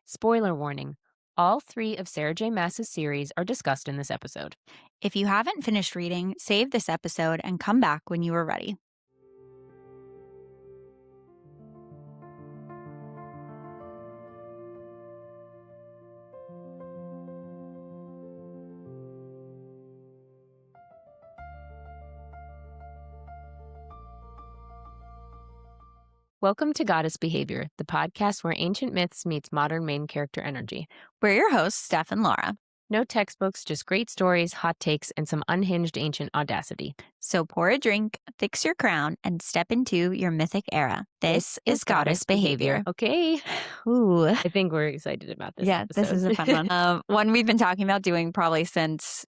Spoiler warning. All 3 of Sarah J. Maas's series are discussed in this episode. If you haven't finished reading, save this episode and come back when you are ready. Welcome to Goddess Behavior, the podcast where ancient myths meets modern main character energy. We're your hosts, Steph and Laura. No textbooks, just great stories, hot takes, and some unhinged ancient audacity. So pour a drink, fix your crown, and step into your mythic era. This is Goddess Behavior. Okay. Ooh. I think we're excited about this episode. This is a fun one. One we've been talking about doing probably since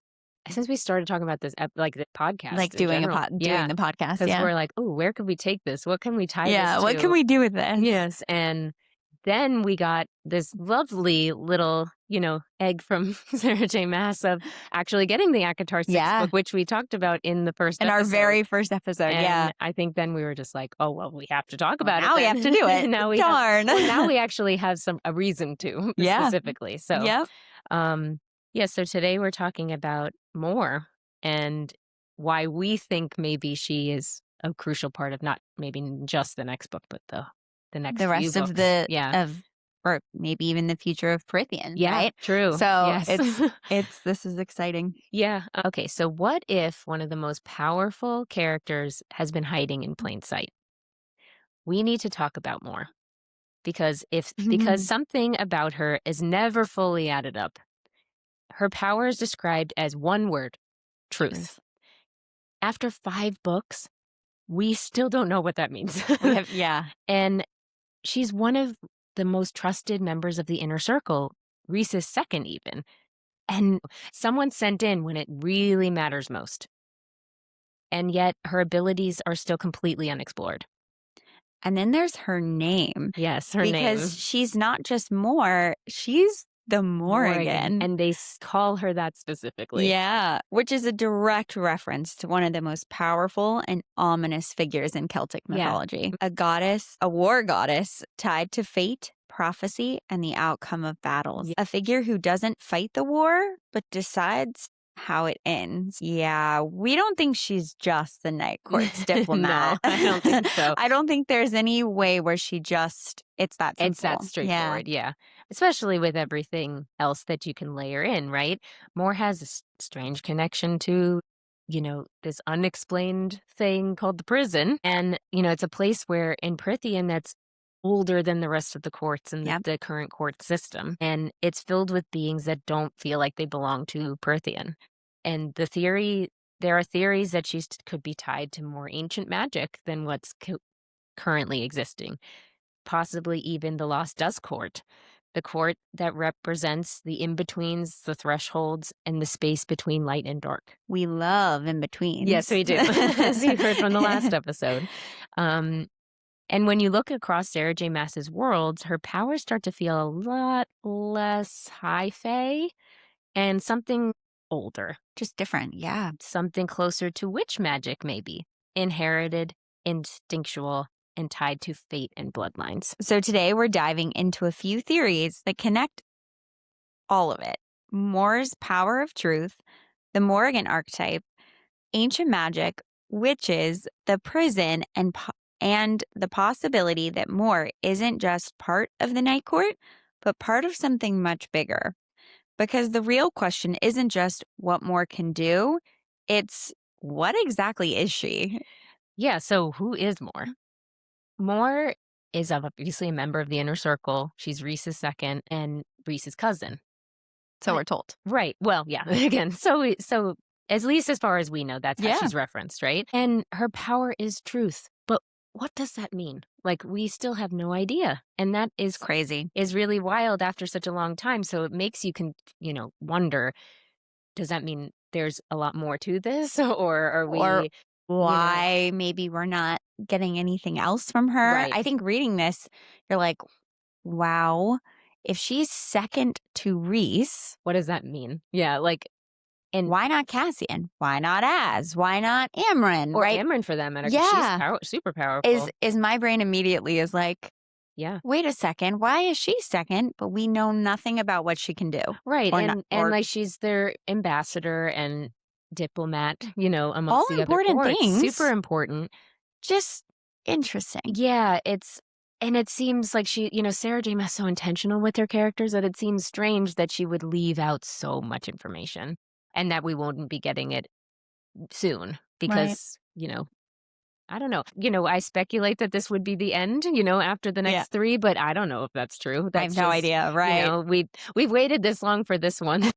we started talking about this, the podcast. Like doing the podcast. Because we're like, oh, where could we take this? What can we tie this to? Yeah, what can we do with this? Yes. And then we got this lovely little, egg from Sarah J. Maas of actually getting the ACOTAR 6 book, which we talked about in the first episode. In our very first episode, and I think then we were just like, oh, well, we have to talk about it. Now we have to do it. Darn. Now we actually have a reason to, specifically. So, so today we're talking about Mor and why we think maybe she is a crucial part of not maybe just the next book, but the next the rest few of books. Or maybe even the future of Prythian. Yeah, right? True. So this is exciting. Yeah. Okay. So what if one of the most powerful characters has been hiding in plain sight? We need to talk about Mor because something about her is never fully added up. Her power is described as one word, truth. After 5 books, we still don't know what that means. And she's one of the most trusted members of the inner circle, Rhys's second even. And someone sent in when it really matters most. And yet her abilities are still completely unexplored. And then there's her name. Yes, her name. Because she's not just Mor, she's the Morrígan. And they call her that specifically. Yeah, which is a direct reference to one of the most powerful and ominous figures in Celtic mythology. Yeah. A war goddess tied to fate, prophecy, and the outcome of battles. Yeah. A figure who doesn't fight the war, but decides how it ends. Yeah, we don't think she's just the Night Court's diplomat. No, I don't think so. I don't think there's any way where it's that simple. It's that straightforward, yeah. Especially with everything else that you can layer in, right? Mor has a strange connection to, this unexplained thing called the prison. And, it's a place where in Prythian that's older than the rest of the courts in the current court system. And it's filled with beings that don't feel like they belong to Prythian. And there are theories that she could be tied to more ancient magic than what's currently existing. Possibly even the lost Dusk Court, the court that represents the in-betweens, the thresholds, and the space between light and dark. We love in-betweens. Yes, we do, as you heard from the last episode. And when you look across Sarah J. Maas's worlds, her powers start to feel a lot less high fae and something older. Just different, yeah. Something closer to witch magic, maybe. Inherited, instinctual, and tied to fate and bloodlines. So today we're diving into a few theories that connect all of it. Mor's power of truth, the Morrígan archetype, ancient magic, witches, the prison, and the possibility that Mor isn't just part of the Night Court, but part of something much bigger. Because the real question isn't just what Mor can do, it's what exactly is she? Yeah, so who is Mor? Mor is obviously a member of the inner circle. She's Rhys's second and Rhys's cousin. So we're told. Right. Well, yeah. Again, so at least as far as we know, that's how she's referenced, right? And her power is truth. But what does that mean? Like, we still have no idea. And that is crazy. Is really wild after such a long time. So it makes you wonder, does that mean there's a lot more to this? Or are we... why maybe we're not getting anything else from her. Right. I think reading this, you're like, wow, if she's second to Rhys. What does that mean? Yeah, and why not Cassian? Why not Az? Why not Amren? Or Amren for that matter. Yeah. She's super powerful. Is my brain immediately is like, Yeah. Wait a second. Why is she second? But we know nothing about what she can do. Right. Or And not, and or like she's their ambassador and diplomat, all amongst the other important courts. things. Super important. Just interesting. Yeah, it seems like Sarah J. Maas so intentional with her characters that it seems strange that she would leave out so much information and that we won't be getting it soon Right. because, I don't know. I speculate that this would be the end, after the Yeah. next 3, but I don't know if that's true. I have no idea. Right. We've waited this long for this one.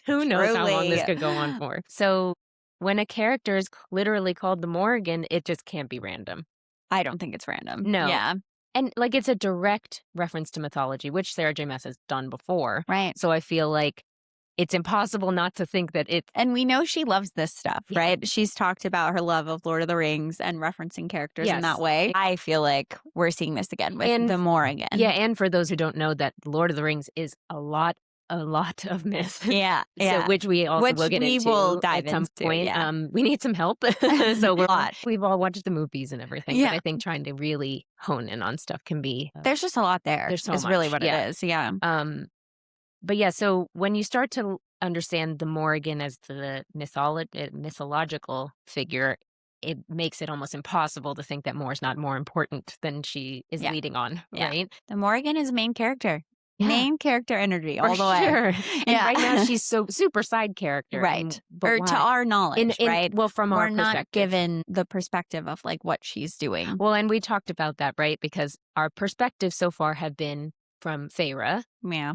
Who knows how long this Truly. could go on for? So when a character is literally called the Morrigan, it just can't be random. I don't think it's random. No. Yeah. And it's a direct reference to mythology, which Sarah J. Maas has done before. Right. So I feel like it's impossible not to think that it's... And we know she loves this stuff, Yeah. right? She's talked about her love of Lord of the Rings and referencing characters in Yes. that way. I feel like we're seeing this again with And- the Morrigan. Yeah, and for those who don't know, that Lord of the Rings is a lot of myth. Yeah. So, which we also will get into will dive at some into, point. yeah. We need some help. So we've all watched the movies and everything. Yeah. But I think trying to really hone in on stuff can be... There's just a lot there. There's so is really much, what yeah. it is. Yeah. But yeah, so when you start to understand the Morrigan as the mythological figure, it makes it almost impossible to think that Mor is not more important than she is Yeah. leading on, Yeah. right? The Morrigan is main character. Yeah. Main character energy For all the way. sure. And Yeah. right now she's so super side character. Right. But Or to why? our knowledge, right? Well, from We're our not perspective. given the perspective of like what she's doing. Well, and we talked about that, right? Because our perspectives so far have been from Thea Yeah.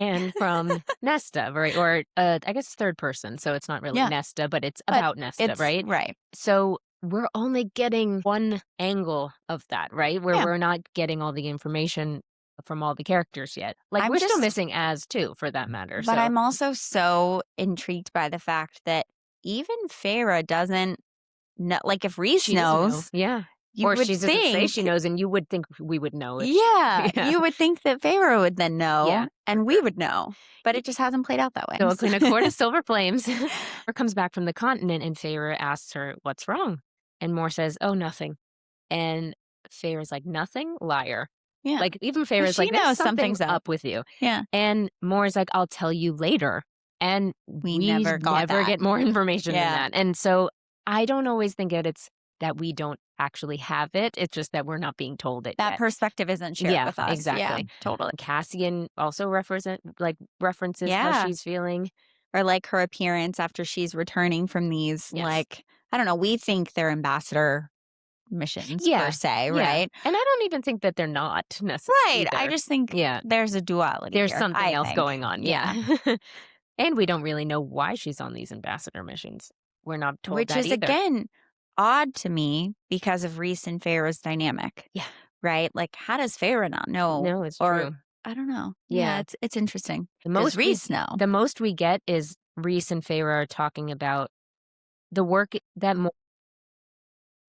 and from Nesta, right? Or I guess it's third person, so it's not really Yeah. Nesta, but it's But about Nesta, right? Right. So we're only getting one angle of that, right? Where Yeah. we're not getting all the information from all the characters yet. Like I'm we're still just- missing Az too, for that matter. But so. I'm also so intrigued by the fact that even Farah doesn't know. Like if Rhys She doesn't know. knows, Yeah. you Or would she doesn't say think she knows, and you would think we would know. Yeah, Yeah. you would think that Farah would then know, Yeah. and we would know, but it just hasn't played out that way. So in a court of silver flames, Mor comes back from the continent, and Feyre asks her, "What's wrong?" And Mor says, "Oh, nothing." And Feyre's like, "Nothing? Liar." Yeah. Like even Feyre's she like, knows "There's something's something's up with you." Yeah. And Mor's like, "I'll tell you later." And We never got that. get more information Yeah. than that. And so I don't always think it's that we don't actually have it. It's just that we're not being told it That yet. perspective isn't shared Yeah, with us. exactly. Yeah, totally. Cassian also references Yeah. how she's feeling. Or like her appearance after she's returning from these, Yes. like, I don't know, we think they're ambassador missions Yeah. per se, Yeah. right? And I don't even think that they're not necessarily. Right. I just think Yeah. there's a duality There's here, something I else think. going on. Yeah. And we don't really know why she's on these ambassador missions. We're not told Which that is, either. again, odd to me because of Rhys and Farah's dynamic. Yeah. Right? Like, how does Farah not know? No, it's or, true. I don't know. Yeah. It's interesting. The Does most Rhys know? The most we get is Rhys and Feyre are talking about the work that Mor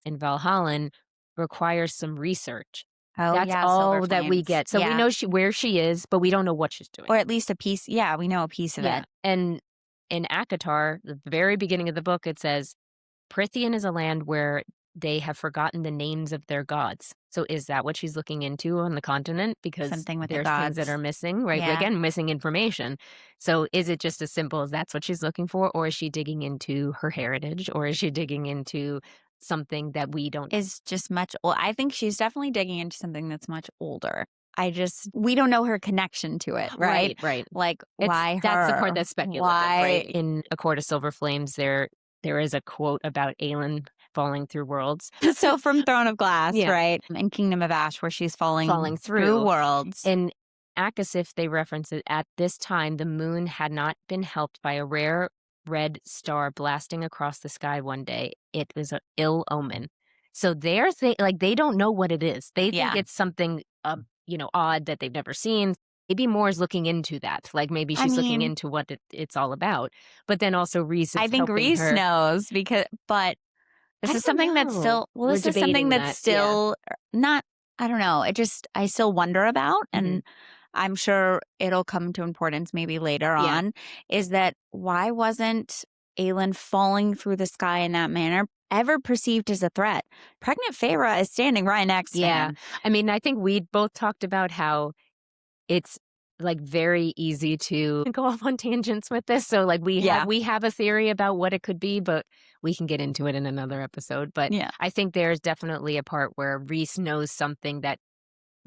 in Valhalla requires some research. Oh, That's yeah, all Silver that we Flames. get. So we Yeah. know where she is, but we don't know what she's doing. Or at least a piece. Yeah, we know a piece of it. And in ACOTAR, the very beginning of the book, it says, Prithian is a land where they have forgotten the names of their gods. So is that what she's looking into on the continent? Because Something with the there's things that gods. are missing, right? Yeah. Again, missing information. So is it just as simple as that's what she's looking for? Or is she digging into her heritage? Or is she digging into something that we don't... Is just much old. I think she's definitely digging into something that's much older. We don't know her connection to it, right? Right. Like, It's- why her? That's the part that's speculative, Why? right? In A Court of Silver Flames, there is a quote about Aelin falling through worlds. So from Throne of Glass, Yeah. right? And Kingdom of Ash, where she's falling through. worlds. In Akasif, they reference it, at this time, the moon had not been helped by a rare red star blasting across the sky one day. It was an ill omen. So they don't know what it is. They think Yeah. it's something, odd that they've never seen. Maybe Moore's looking into that. Like maybe she's looking into what it's all about. But then also Rhys is I think helping Rhys her. knows but I this is don't something that's know. still, We're this is something debating that's that, still not, I don't know. I still wonder about, Mm-hmm. and I'm sure it'll come to importance maybe later Yeah. on, is that why wasn't Aelin falling through the sky in that manner ever perceived as a threat. Pregnant Feyre is standing right next to him. I mean, I think we both talked about how it's like very easy to go off on tangents with this. So like we have a theory about what it could be, but we can get into it in another episode. But I think there's definitely a part where Rhys knows something that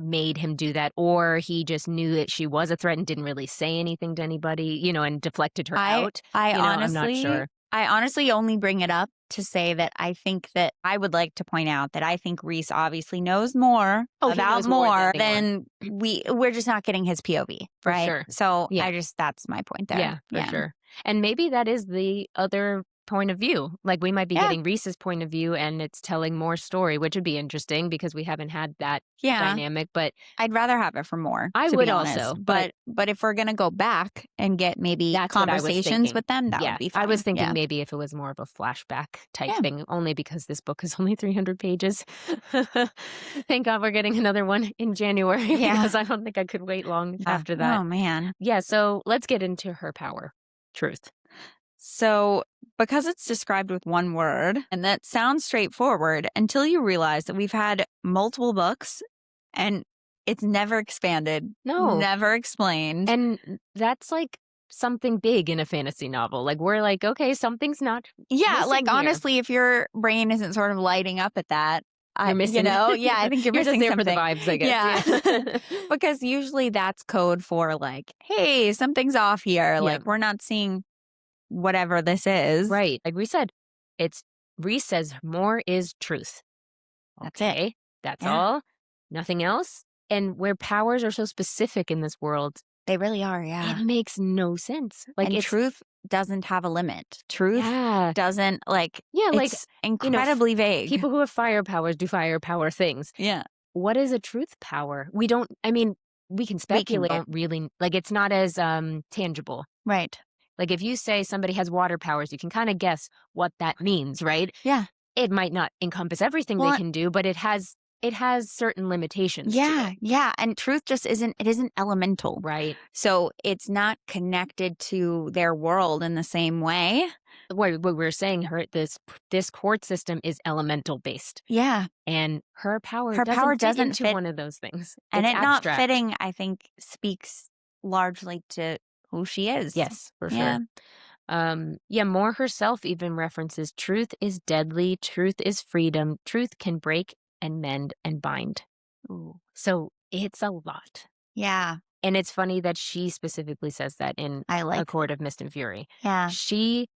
made him do that, or he just knew that she was a threat and didn't really say anything to anybody, and deflected her out. I'm not sure. I honestly only bring it up to say that I think that I would like to point out that I think Rhys obviously knows more about Mor than we're just not getting his POV, right? Sure. So that's my point there. Yeah, for sure. And maybe that is the other point of view. Like we might be getting Rhys's point of view and it's telling Mor's story, which would be interesting because we haven't had that dynamic. But I'd rather have it for Mor. I would also. But if we're gonna go back and get maybe conversations with them, that would be fun. I was thinking maybe if it was more of a flashback type thing, only because this book is only 300 pages. Thank God we're getting another one in January because I don't think I could wait long after that. Oh man. Yeah, so let's get into her power. Truth. So, because it's described with one word, and that sounds straightforward until you realize that we've had multiple books and it's never expanded. No. Never explained. And that's like something big in a fantasy novel. Like we're like, okay, something's not. Yeah, like honestly, if your brain isn't sort of lighting up at that, you're missing, I think you're missing just there something. For the vibes, I guess. Yeah. Because usually that's code for like, hey, something's off here. Yeah. Like we're not seeing whatever this is. Right. Like we said, Rhys says Mor is truth. That's it. That's all. Nothing else. And where powers are so specific in this world. They really are, It makes no sense. Like truth doesn't have a limit. Truth doesn't it's incredibly vague. People who have fire powers do fire power things. Yeah. What is a truth power? We can speculate. Don't really, like it's not as tangible. Right. Like if you say somebody has water powers, you can kind of guess what that means, right? Yeah. It might not encompass everything they can do, but it has certain limitations. Yeah. Yeah. And truth just isn't elemental. Right. So it's not connected to their world in the same way. What we're saying, this court system is elemental based. Yeah. And her power doesn't fit one of those things. And it's not fitting, I think, speaks largely to who she is. Yes, for sure. Mor herself even references truth is deadly, truth is freedom, truth can break and mend and bind. Ooh. So it's a lot. Yeah. And it's funny that she specifically says that in A Court of Mist and Fury. Yeah. She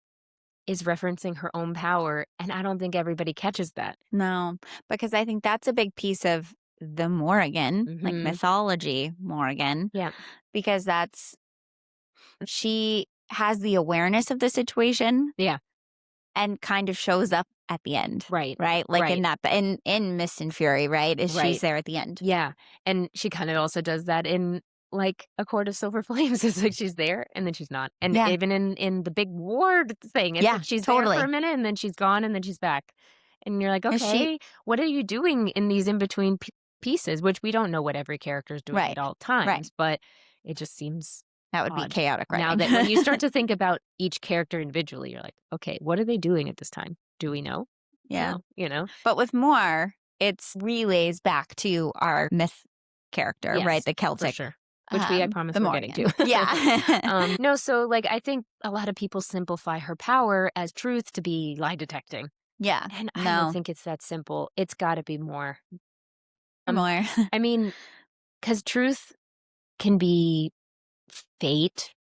is referencing her own power, and I don't think everybody catches that. No, because I think that's a big piece of the Morrigan, like mythology Morrigan. Yeah. Because she has the awareness of the situation. Yeah. And kind of shows up at the end. Right. Right? Like in Mist and Fury, right? She's there at the end. Yeah. And she kind of also does that in like A Court of Silver Flames. It's like she's there and then she's not. And even in the big ward thing, it's like she's there for a minute and then she's gone and then she's back. And you're like, okay, what are you doing in these in-between pieces? Which we don't know what every character is doing at all times. But it just seems... That would be chaotic, right? Now that when you start to think about each character individually, you're like, okay, what are they doing at this time? Do we know? Yeah. No, But with Mor, it's relays back to our myth character, right? The Celtic. For sure. Which I promise we're getting to. Yeah. No, so like I think a lot of people simplify her power as truth to be lie detecting. Yeah. And I don't think it's that simple. It's got to be more. More. I mean, because truth can be fate,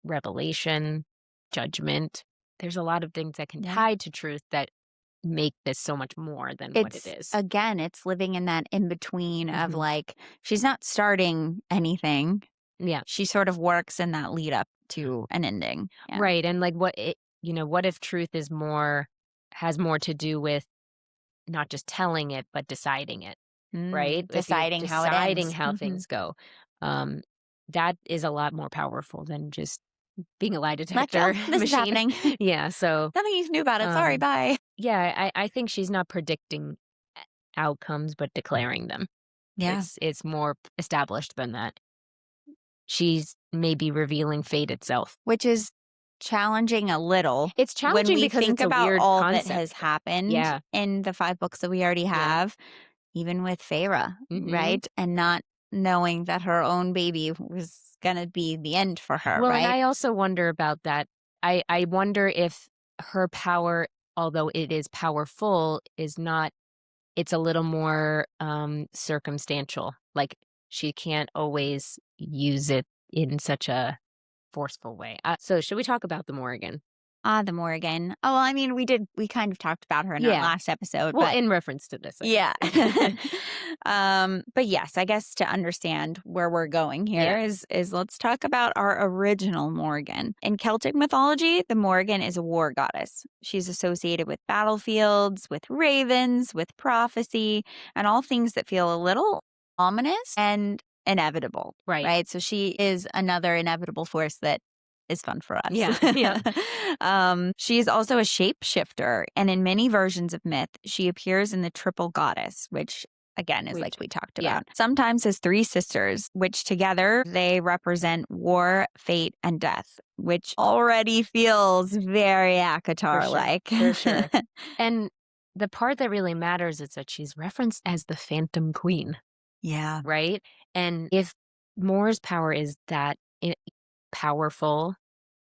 revelation, judgment. There's a lot of things that can tie to truth that make this so much more than what it is. Again, it's living in that in-between of like, she's not starting anything. Yeah. She sort of works in that lead up to an ending. Yeah. Right. And like what if truth has more to do with not just telling it, but deciding it, right? Deciding how things go. That is a lot more powerful than just being a lie detector this machine. Is happening. Yeah, so nothing you knew about it. Sorry, bye. Yeah, I think she's not predicting outcomes, but declaring them. Yeah, it's more established than that. She's maybe revealing fate itself, which is challenging a little. It's When challenging we because think it's a about weird all that concept. has happened Yeah. in the 5 books that we already have, even with Feyre, Mhm. right? And not knowing that her own baby was gonna be the end for her, Well, and right? I also wonder about that. I wonder if her power, although it is powerful, is not it's a little more, circumstantial. Like, she can't always use it in such a forceful way. So should we talk about the Morrigan? Ah, the Morrigan. Oh, well, I mean, we kind of talked about her in our Yeah. last episode, Well, but in reference to this, I yeah. guess. But yes, I guess to understand where we're going here Yeah. is let's talk about our original Morrigan. In Celtic mythology, the Morrigan is a war goddess. She's associated with battlefields, with ravens, with prophecy, and all things that feel a little ominous and inevitable, Right. right? So she is another inevitable force that is fun for us. Yeah, yeah. She is also a shapeshifter, and in many versions of myth, she appears in the triple goddess, which again is like we talked yeah. about. Sometimes as 3 sisters, which together they represent war, fate, and death, which already feels very ACOTAR like. For sure. And the part that really matters is that she's referenced as the Phantom Queen, Yeah, right? And if Mor's power is that powerful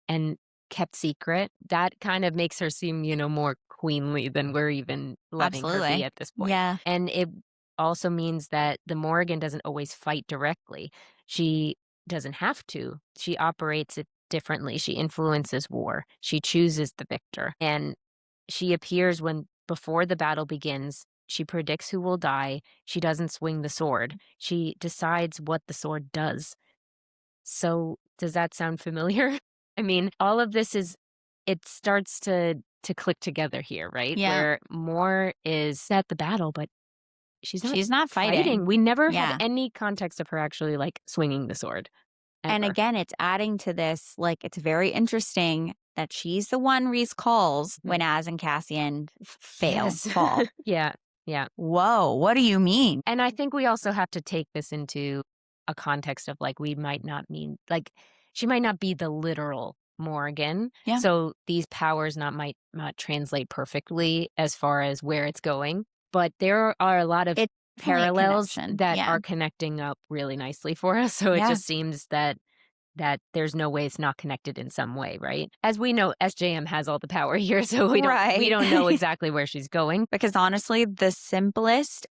and kept secret, that kind of makes her seem, more queenly than we're even letting her be absolutely. at this point. Yeah, And it also means that the Morrigan doesn't always fight directly. She doesn't have to. She operates it differently. She influences war. She chooses the victor. And she appears when before the battle begins. She predicts who will die. She doesn't swing the sword. She decides what the sword does. So, does that sound familiar? I mean, all of this it starts to click together here, right? yeah. Where Mor is at the battle, but She's not fighting. fighting. We never had Yeah. any context of her actually like swinging the sword And ever. again, it's adding to this, like, it's very interesting that she's the one Rhys calls when Az and Cassian Yes. fall. Yeah. Yeah. Whoa, what do you mean? And I think we also have to take this into a context of like we might not mean like she might not be the literal Morrigan. Yeah. So these powers might not translate perfectly as far as where it's going. But there are a lot of It's definitely a parallels connection. that Yeah. are connecting up really nicely for us. So it Yeah. just seems that there's no way it's not connected in some way, right? As we know, SJM has all the power here, so we Right. don't know exactly where she's going. Because honestly, the simplest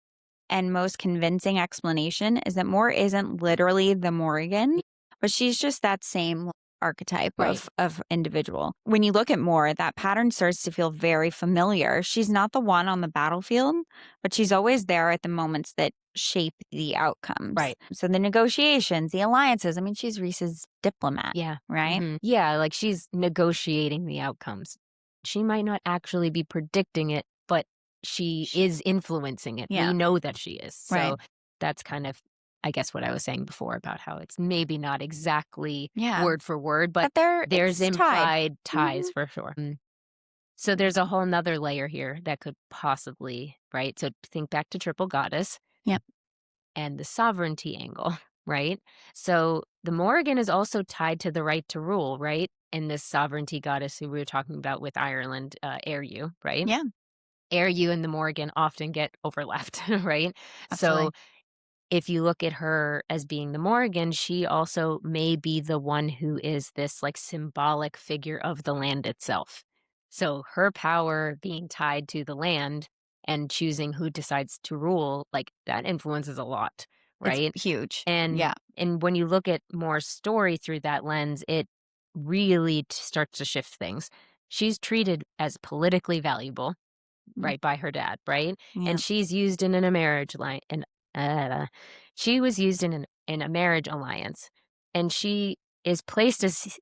and most convincing explanation is that Mor isn't literally the Morrigan, but she's just that same archetype Right. of individual. When you look at Mor, that pattern starts to feel very familiar. She's not the one on the battlefield, but she's always there at the moments that shape the outcomes. Right. So the negotiations, the alliances, I mean, she's Rhys's diplomat. Yeah. Right? Mhm. Yeah, like she's negotiating the outcomes. She might not actually be predicting it, but she is influencing it. Yeah. We know that she is. So Right. that's kind of, I guess, what I was saying before about how it's maybe not exactly Yeah. word for word, but But there's it's tied. implied ties Mhm. for sure. So there's a whole nother layer here that could possibly, right? So think back to Triple Goddess. Yep. And the sovereignty angle, right? So the Morrigan is also tied to the right to rule, right? And this sovereignty goddess who we were talking about with Ireland, Eriu, right? Yeah. Eriu and the Morrigan often get overlapped, right? Absolutely. So if you look at her as being the Morrigan, she also may be the one who is this like symbolic figure of the land itself. So her power being tied to the land and choosing who decides to rule, like that influences a lot, right? It's huge. And Yeah. and when you look at Moore's story through that lens, it really starts to shift things. She's treated as politically valuable, right, by her dad, right? Yeah. And she's used in a marriage line, and she was used in a marriage alliance, and she is placed as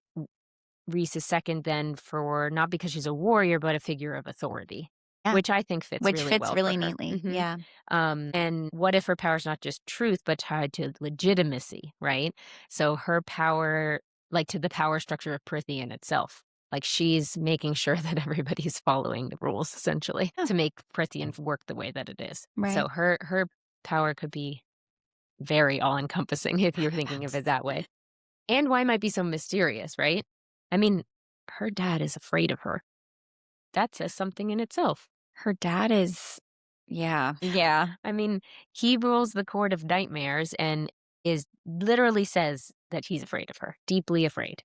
Rhys's second then for not because she's a warrior, but a figure of authority, Yeah. which I think fits Which really fits well really for her. neatly. Mhm. Yeah. And what if her power is not just truth, but tied to legitimacy, right? So her power, like to the power structure of Prythian itself. Like she's making sure that everybody's following the rules, essentially, Yeah. to make Prythian work the way that it is. Right. So her power could be very all encompassing if you're thinking of it that way. And why it might be so mysterious, right? I mean, her dad is afraid of her. That says something in itself. Her dad is, yeah. Yeah. I mean, he rules the court of nightmares and is literally says that he's afraid of her, deeply afraid.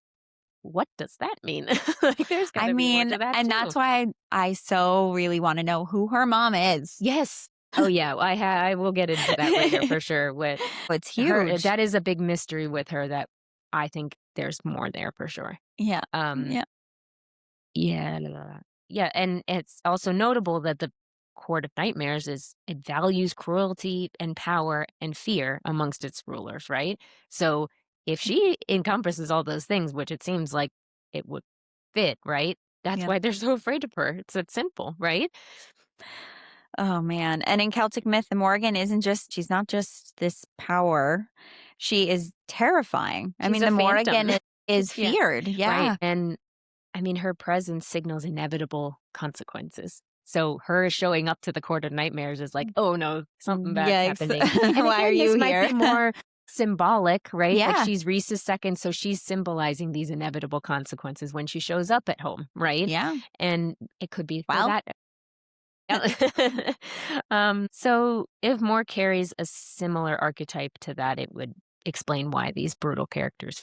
What does that mean? Like, there's got I to be more mean, to that and too. that's why I so really want to know who her mom is. Yes. Oh yeah, I will get into that later for sure. With It's her, huge. that is a big mystery with her that I think there's more there for sure. Yeah. Um, Yeah. yeah, yeah, and it's also notable that the Court of Nightmares it values cruelty and power and fear amongst its rulers, right? So if she encompasses all those things, which it seems like it would fit, right? That's Yeah. why they're so afraid of her. It's that simple, right? Oh man. And in Celtic myth, the Morrigan she's not just this power. She is terrifying. I She's mean, a the phantom. Morrigan is Yeah. feared. Yeah. Right. And I mean, her presence signals inevitable consequences. So her showing up to the Court of Nightmares is like, oh no, something bad's Yikes. happening. And Why are again, you this might here? be more symbolic, right? Like Yeah. she's Rhys's second, so she's symbolizing these inevitable consequences when she shows up at home, right? Yeah. And it could be for Well. that. So if Mor carries a similar archetype to that, it would explain why these brutal characters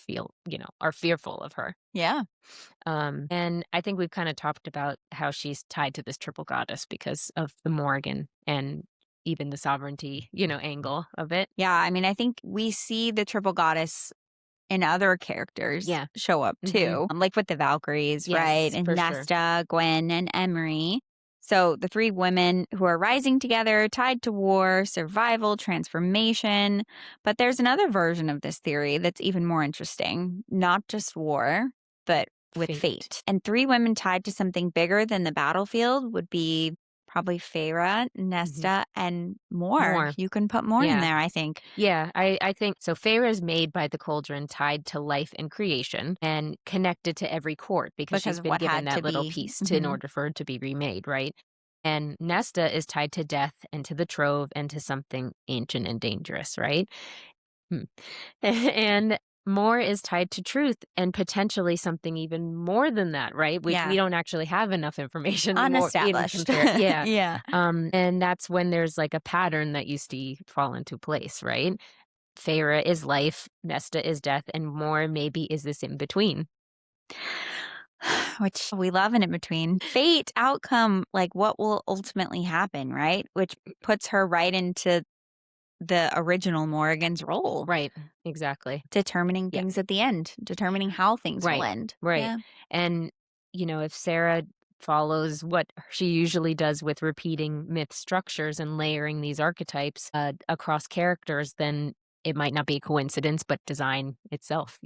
are fearful of her. Yeah. And I think we've kind of talked about how she's tied to this triple goddess because of the Morrigan and even the sovereignty, angle of it. Yeah. I mean, I think we see the triple goddess in other characters Yeah. show up too, like with the Valkyries, Yes, right? And for sure. Nesta, Gwen, and Emery. So the three women who are rising together, tied to war, survival, transformation. But there's another version of this theory that's even more interesting. Not just war, but with fate. And three women tied to something bigger than the battlefield would be probably Thea, Nesta, and Mor. You can put Mor in there, I think. Yeah, I think so. Thea is made by the cauldron, tied to life and creation, and connected to every court because she's of been what given had that to little be. piece in order for it to be remade, right? And Nesta is tied to death and to the Trove and to something ancient and dangerous, right? And Mor is tied to truth and potentially something even more than that, right? Which we don't actually have enough information. Unestablished. Yeah. Yeah. And that's when there's like a pattern that you see fall into place, right? Thea is life, Nesta is death, and Mor maybe is this in between. Which we love an in between. Fate, outcome, like what will ultimately happen, right? Which puts her right into the original Morrigan's role. Right, exactly. Determining things at the end, determining how things will end. Right. Yeah. And, if Sarah follows what she usually does with repeating myth structures and layering these archetypes across characters, then it might not be a coincidence, but design itself,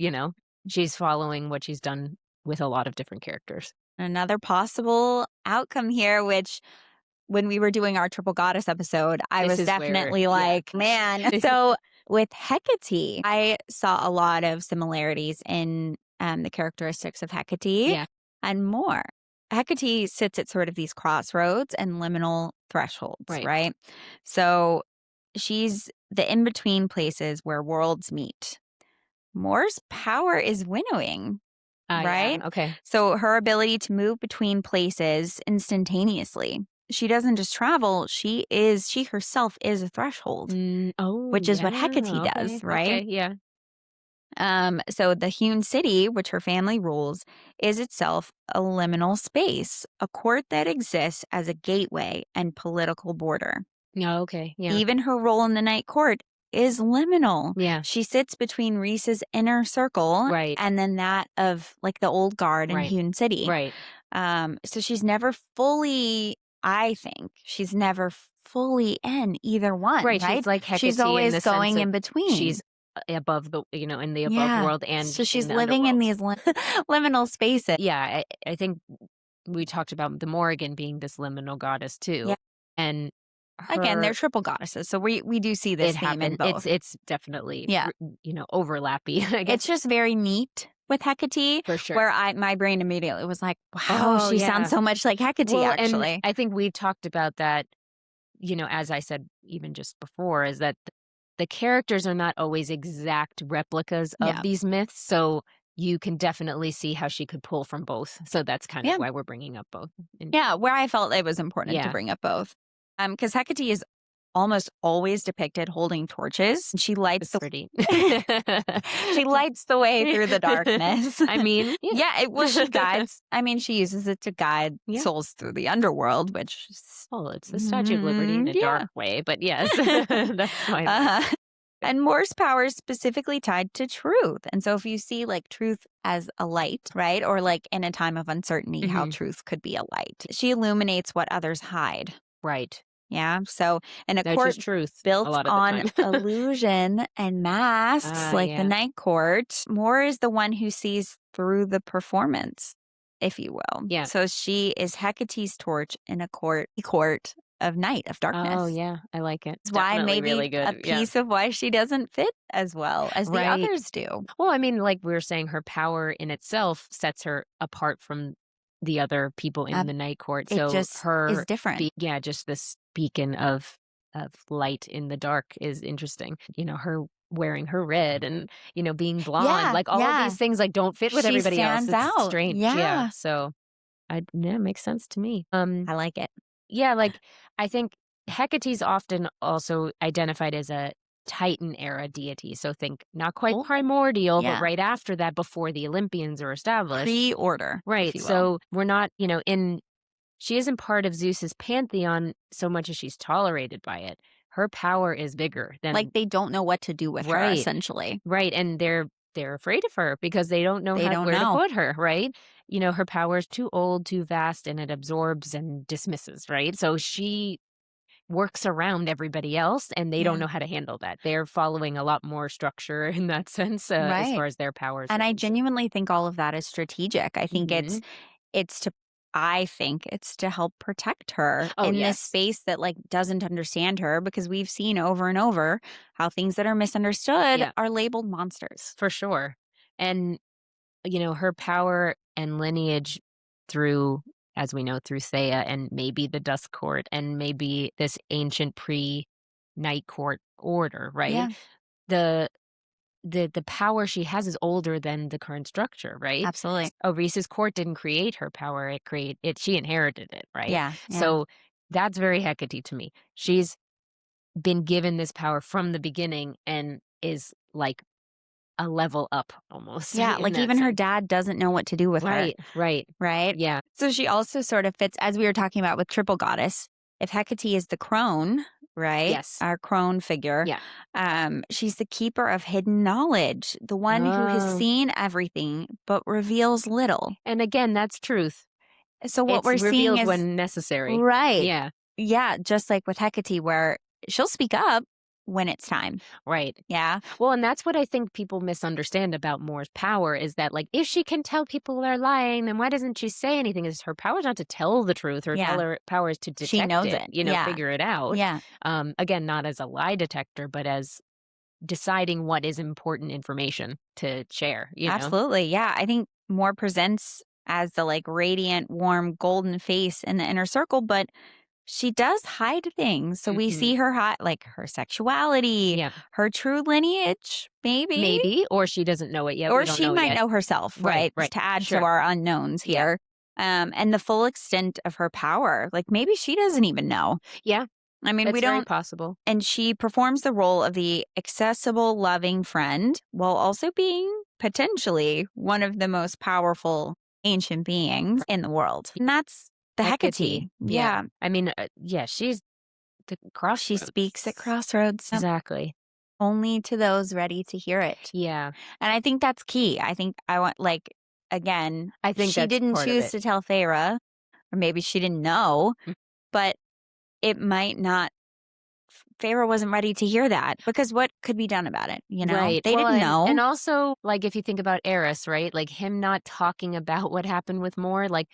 She's following what she's done with a lot of different characters. Another possible outcome here, which when we were doing our Triple Goddess episode, I was definitely like, man. So with Hecate, I saw a lot of similarities in the characteristics of Hecate and Mor. Hecate sits at sort of these crossroads and liminal thresholds, right? So she's the in-between places where worlds meet. Mor's power is winnowing. Right? Yeah. Okay. So her ability to move between places instantaneously. She doesn't just travel, she herself is a threshold. Which is what Hecate does, right? Okay, yeah. So the hewn city, which her family rules, is itself a liminal space, a court that exists as a gateway and political border. Oh, okay. Yeah. Even her role in the night court is liminal. Yeah. She sits between Rhys's inner circle and then that of like the old guard in Hewn City. Right. So she's never fully, I think, she's never fully in either one. Right. She's like Hecate. She's always going in between. She's above the, in the above world, and so she's living in these liminal spaces. Yeah. I think we talked about the Morrigan being this liminal goddess too. Yeah. And again, they're triple goddesses, so we do see this theme in both. It's definitely overlappy. I guess. It's just very neat with Hecate, for sure. Where my brain immediately was like, "Wow, she sounds so much like Hecate." Actually, and I think we've talked about that. As I said even just before, is that the characters are not always exact replicas of these myths. So Yeah. you can definitely see how she could pull from both. So that's kind of Yeah. why we're bringing up both. Yeah, where I felt it was important to Yeah. bring up both. Because Hecate is almost always depicted holding torches. She lights It's the pretty. she lights the way through the darkness. I mean, yeah. Yeah, well, she guides. I mean, she uses it to guide Yeah. souls through the underworld, which is, Well, it's the Statue of Liberty in a yeah. dark way, but yes, that's fine. And Mor's power is specifically tied to truth. And so if you see like truth as a light, right? Or like in a time of uncertainty, how Mhm. truth could be a light. She illuminates what others hide. Right. Yeah. So in a That's court just truth a built lot of the on time. illusion and masks, like the Yeah. night court, Mor is the one who sees through the performance, if you will. Yeah. So she is Hecate's torch in a court of night, of darkness. Oh, yeah. I like it. That's why Definitely maybe really good. a Yeah. piece of why she doesn't fit as well as the Right. others do. Well, I mean, like we were saying, her power in itself sets her apart from the other people in the night court. It So just is her, different. yeah, just this beacon of light in the dark is interesting. You know, her wearing her red and being blonde, Yeah, like all of yeah. these things like don't fit with She everybody else. stands It's out. strange. Yeah. So yeah, makes sense to me. I like it. Yeah, like I think Hecate's often also identified as a Titan era deity. So think not quite Oh, primordial, but yeah. right after that, before the Olympians are established. Pre-order, if Right. you will. So we're not, she isn't part of Zeus's pantheon so much as she's tolerated by it. Her power is bigger than Like they don't know what to do with her, Right. essentially. Right. And they're afraid of her because they don't know They don't where to know. put her, right? Her power is too old, too vast, and it absorbs and dismisses, right? So she works around everybody else and they don't Yeah. know how to handle that. They're following a lot more structure in that sense as Right. far as their powers. And are I concerned. genuinely think all of that is strategic. I think Mhm. it's to help protect her Oh, in this yes. space that like doesn't understand her, because we've seen over and over how things that are misunderstood Yeah. are labeled monsters. For sure. And her power and lineage through, as we know, through Thea and maybe the Dusk Court and maybe this ancient pre-Night Court order, right? Yeah. The power she has is older than the current structure, right? Absolutely. Rhys's court didn't create her power; she inherited it, right? Yeah. So that's very Hecate to me. She's been given this power from the beginning and is like a level up almost. Yeah, in like that even her sense. dad doesn't know what to do with her. Right. Right? Yeah. So she also sort of fits, as we were talking about with triple goddess, if Hecate is the crone, right? Yes. Our crone figure. Yeah. She's the keeper of hidden knowledge, the one who has Oh. seen everything but reveals little. And again, that's truth. So what It's we're seeing revealed is when necessary. right. Yeah. Yeah, just like with Hecate, where she'll speak up when it's time. Right. Yeah. Well, and that's what I think people misunderstand about Mor's power is that, like, if she can tell people they're lying, then why doesn't she say anything? Is her power not to tell the truth? Her power is to detect She knows it, it. Yeah. figure it out. Yeah. Again, not as a lie detector, but as deciding what is important information to share, Absolutely. Yeah. I think Mor presents as the like radiant, warm, golden face in the inner circle, but she does hide things. So we see her hide like her sexuality, Yeah. her true lineage, maybe. Maybe, or she doesn't know it yet. Or We don't she know might yet. know herself, Right, right? To add sure. to our unknowns Yeah. here. And the full extent of her power. Like maybe she doesn't even know. Yeah. I mean, That's we very don't. possible. And she performs the role of the accessible, loving friend while also being potentially one of the most powerful ancient beings in the world. And that's the Hecate. Yeah. I mean, she's the crossroads. She speaks at crossroads. Exactly. Only to those ready to hear it. Yeah. And I think that's key. I think again, I think she that's didn't part of choose it. to tell Thea, or maybe she didn't know, but it might not. Pharaoh wasn't ready to hear that because what could be done about it? Right. They didn't know. And also, like, if you think about Eris, right? Like, him not talking about what happened with Mor, like,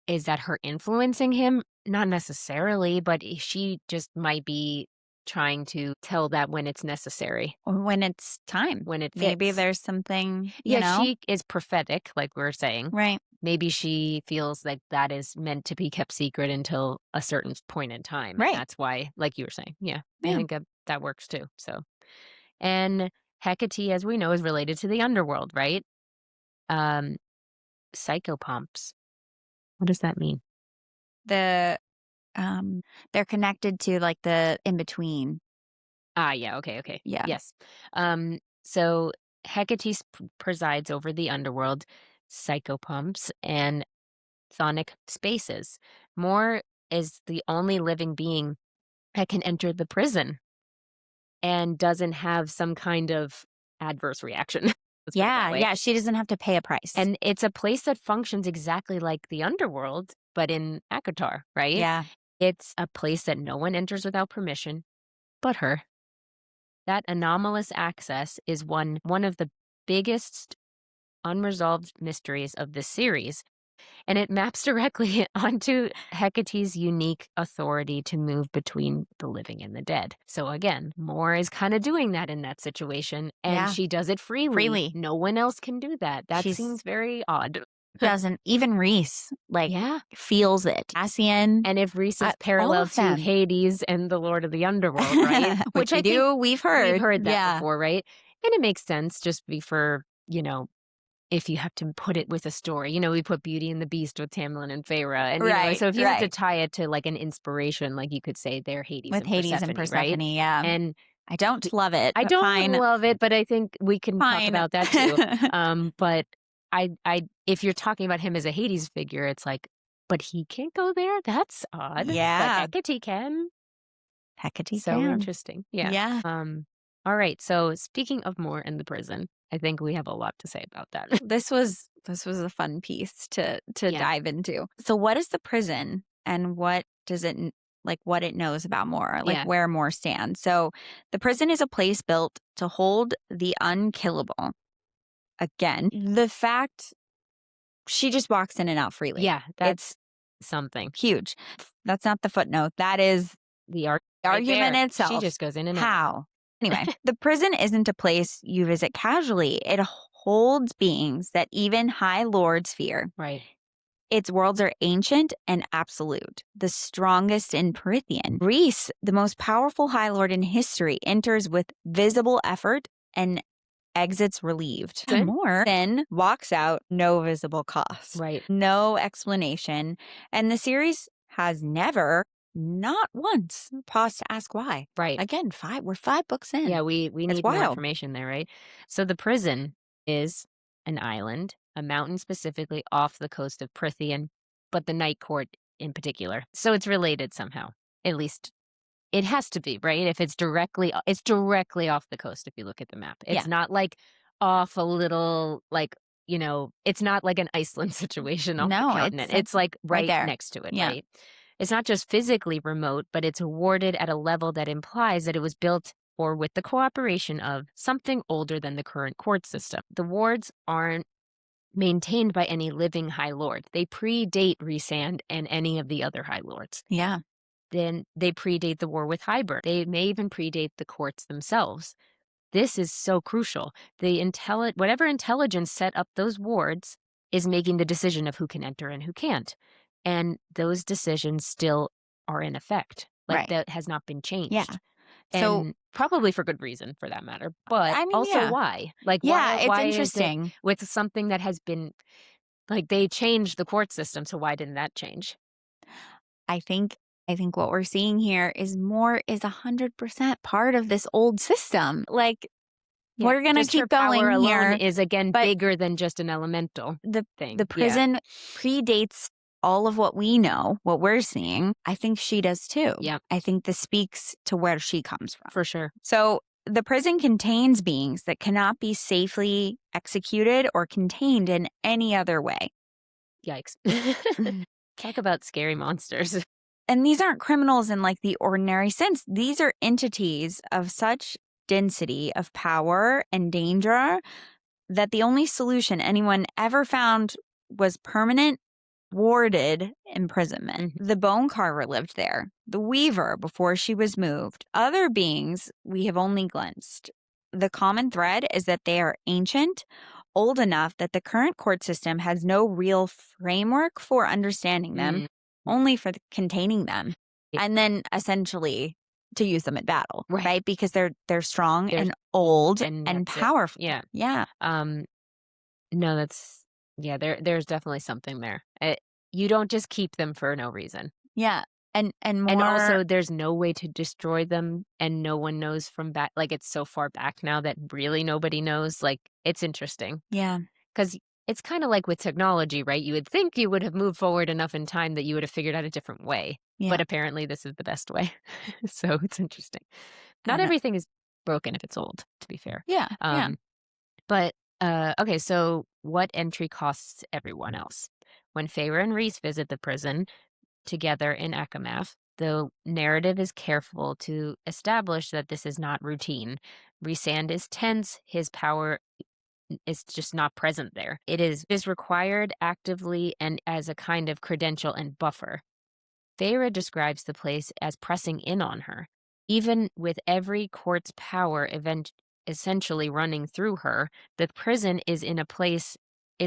is that her influencing him? Not necessarily, but she just might be trying to tell that when it's necessary. Or when it's time. When it fits. Maybe there's something, she is prophetic, like we were saying. Right. Maybe she feels like that is meant to be kept secret until a certain point in time. Right. And that's why, like you were saying. Yeah. I Yeah. think that works too. So, and Hecate, as we know, is related to the underworld, right? Um, psychopomps. What does that mean? The they're connected to like the in between. Ah, yeah. Okay. Okay. Yeah. Yes. So Hecate presides over the underworld, psychopomps, and chthonic spaces. Mor is the only living being that can enter the prison and doesn't have some kind of adverse reaction. Let's put it that Yeah, way. yeah. She doesn't have to pay a price. And it's a place that functions exactly like the underworld, but in ACOTAR, right? yeah, It's a place that no one enters without permission but her. That anomalous access is one of the biggest unresolved mysteries of this series, and it maps directly onto Hecate's unique authority to move between the living and the dead. So again, Mor is kind of doing that in that situation, and Yeah. she does it freely. Freely. No one else can do that. That She's- seems very odd. doesn't even Rhys Yeah. feels it. Cassian, And if Rhys is all parallel of to them. Hades and the Lord of the Underworld, right? which I we think do, we've heard. we've heard that yeah. before, right? And it makes sense just for, if you have to put it with a story. We put Beauty and the Beast with Tamlin and Feyre. And, Right, so if you have to right. tie it to like an inspiration, like you could say they're Hades With and Hades Persephone, and Persephone, right? yeah. And I don't love it. I but don't fine. love it, but I think we can talk Fine. about that too. But if you're talking about him as a Hades figure, it's like, but he can't go there? That's odd. Yeah. But Hecate can. Hecate So can. interesting. Yeah. Yeah. All right. So speaking of Mor and the Prison, I think we have a lot to say about that. This was a fun piece to Yeah. dive into. So what is the prison and what does it what it knows about Mor, Yeah. where Mor stands? So the prison is a place built to hold the unkillable. Again, the fact she just walks in and out freely. Yeah, that's something. Huge. That's not the footnote. That is The argument there. itself. She just goes in and out. How? Anyway, the prison isn't a place you visit casually. It holds beings that even high lords fear. Right. Its worlds are ancient and absolute, the strongest in Prythian. Rhys, the most powerful High Lord in history, enters with visible effort and exits relieved. Good. Mor then walks out, no visible cost. Right. No explanation. And the series has never, not once, paused to ask why. Right. Again, we're 5 books in. Yeah, we need more wild. information there, right? So the prison is an island, a mountain specifically off the coast of Prythian, but the Night Court in particular. So it's related somehow. At least it has to be, right? If it's directly off the coast if you look at the map. It's not like off a little it's not like an Iceland situation off the continent. It's like right there. next to it, right? It's not just physically remote, but it's awarded at a level that implies that it was built or with the cooperation of something older than the current court system. The wards aren't maintained by any living High Lord. They predate Rhysand and any of the other High Lords. Yeah. Then they predate the war with Hybern. They may even predate the courts themselves. This is so crucial. Whatever intelligence set up those wards is making the decision of who can enter and who can't. And those decisions still are in effect. That has not been changed. Yeah. And probably for good reason, for that matter. But also why? Why it's interesting. Is it with something that has been, they changed the court system, so why didn't that change? I think what we're seeing here is Mor is 100% part of this old system. We're going to keep going power here. Alone is again bigger than just an elemental thing. The prison predates all of what we know, what we're seeing. I think she does too. Yeah. I think this speaks to where she comes from. For sure. So the prison contains beings that cannot be safely executed or contained in any other way. Yikes. Talk about scary monsters. And these aren't criminals in the ordinary sense. These are entities of such density of power and danger that the only solution anyone ever found was permanent, warded imprisonment. Mm-hmm. The bone carver lived there, the weaver before she was moved. Other beings we have only glimpsed. The common thread is that they are ancient, old enough that the current court system has no real framework for understanding them, only for containing them, and then essentially to use them at battle, right? Because they're strong and old and powerful. Yeah. Yeah. No, there's definitely something there. You don't just keep them for no reason. Yeah. And And more. also, there's no way to destroy them, and no one knows from back like, it's so far back now that really nobody knows, like, it's interesting Yeah. because it's kinda like with technology, right? You would think you would have moved forward enough in time that you would have figured out a different way, Yeah. but apparently this is the best way. So, it's interesting. Not And everything is broken if it's old, to be fair. yeah. Yeah. Um, but, okay, so what entry costs everyone else? When Feyre and Rhys visit the prison together in Akamath, the narrative is careful to establish that this is not routine. Rhysand is tense, his power is just not present there. It is required actively and as a kind of credential and buffer. Feyre describes the place as pressing in on her. Even with every court's power essentially running through her, the prison is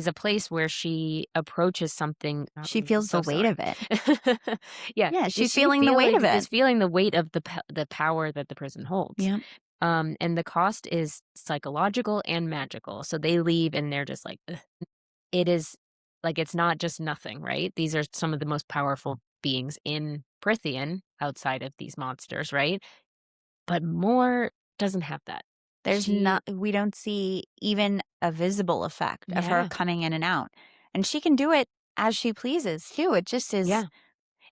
a place where she approaches something. She I'm feels the so weight sorry. of it. Yeah, Yeah. She's feeling the weight of it. is feeling the weight of the power that the prison holds. Yeah. And the cost is psychological and magical. So they leave and they're just like, ugh. It is like it's not just nothing, right? These are some of the most powerful beings in Prithian outside of these monsters, right? But Mor doesn't have that. We don't see even a visible effect of her Yeah. coming in and out. And she can do it as she pleases too. It just is. Yeah.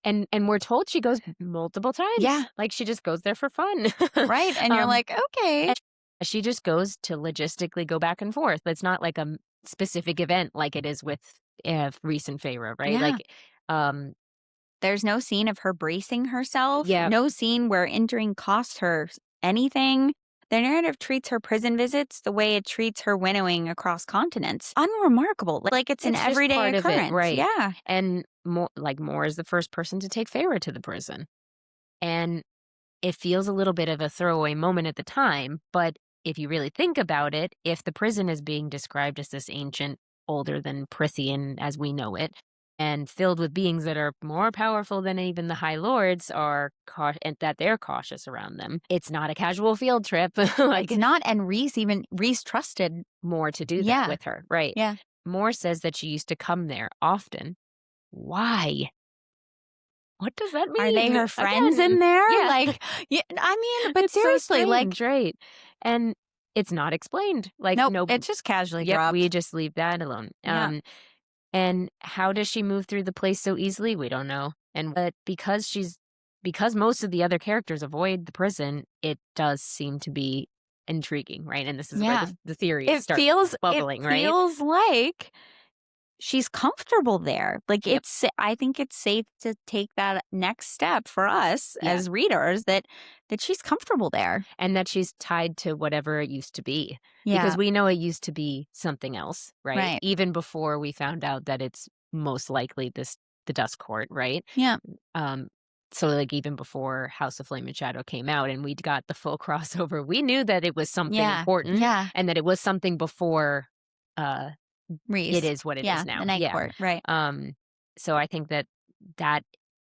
And we're told she goes multiple times. Yeah. Like she just goes there for fun. Right. And you're like, okay. and she just goes to logistically go back and forth. It's not like a specific event like it is with Rhys and Feyre, right? Yeah. Like, There's no scene of her bracing herself. Yeah. No scene where entering costs her anything. The narrative treats her prison visits the way it treats her winnowing across continents. Unremarkable. Like it's an just everyday part of it, occurrence. right? Yeah. And Mor is the first person to take Feyre to the prison. And it feels a little bit of a throwaway moment at the time, but if you really think about it, if the prison is being described as this ancient, older than Prithian as we know it, and filled with beings that are more powerful than even the High Lords and that they're cautious around them, it's not a casual field trip. Like It's not. And Rhys trusted. Mor to do Yeah. that with her, right? Yeah. Mor says that she used to come there often. Why? What does that mean? Are they her friends in there? Yeah. Like, yeah, I mean, but It's so seriously, like, strange, right? And it's not explained. Like, nope, no, it's just casually yep, dropped. we just leave that alone. Yeah. And how does she move through the place so easily? We don't know. But because most of the other characters avoid the prison, it does seem to be intriguing, right? And this is where the theories start bubbling, right? It feels like she's comfortable there. Like Yep. I think it's safe to take that next step for us as readers that she's comfortable there. And that she's tied to whatever it used to be. Yeah. Because we know it used to be something else, right? Right. Even before we found out that it's most likely the Dusk Court, right? Yeah. So like even before House of Flame and Shadow came out and we got the full crossover, we knew that it was something important. Yeah. And that it was something before Rhys. it is what it is now. The Night Court. Right. So I think that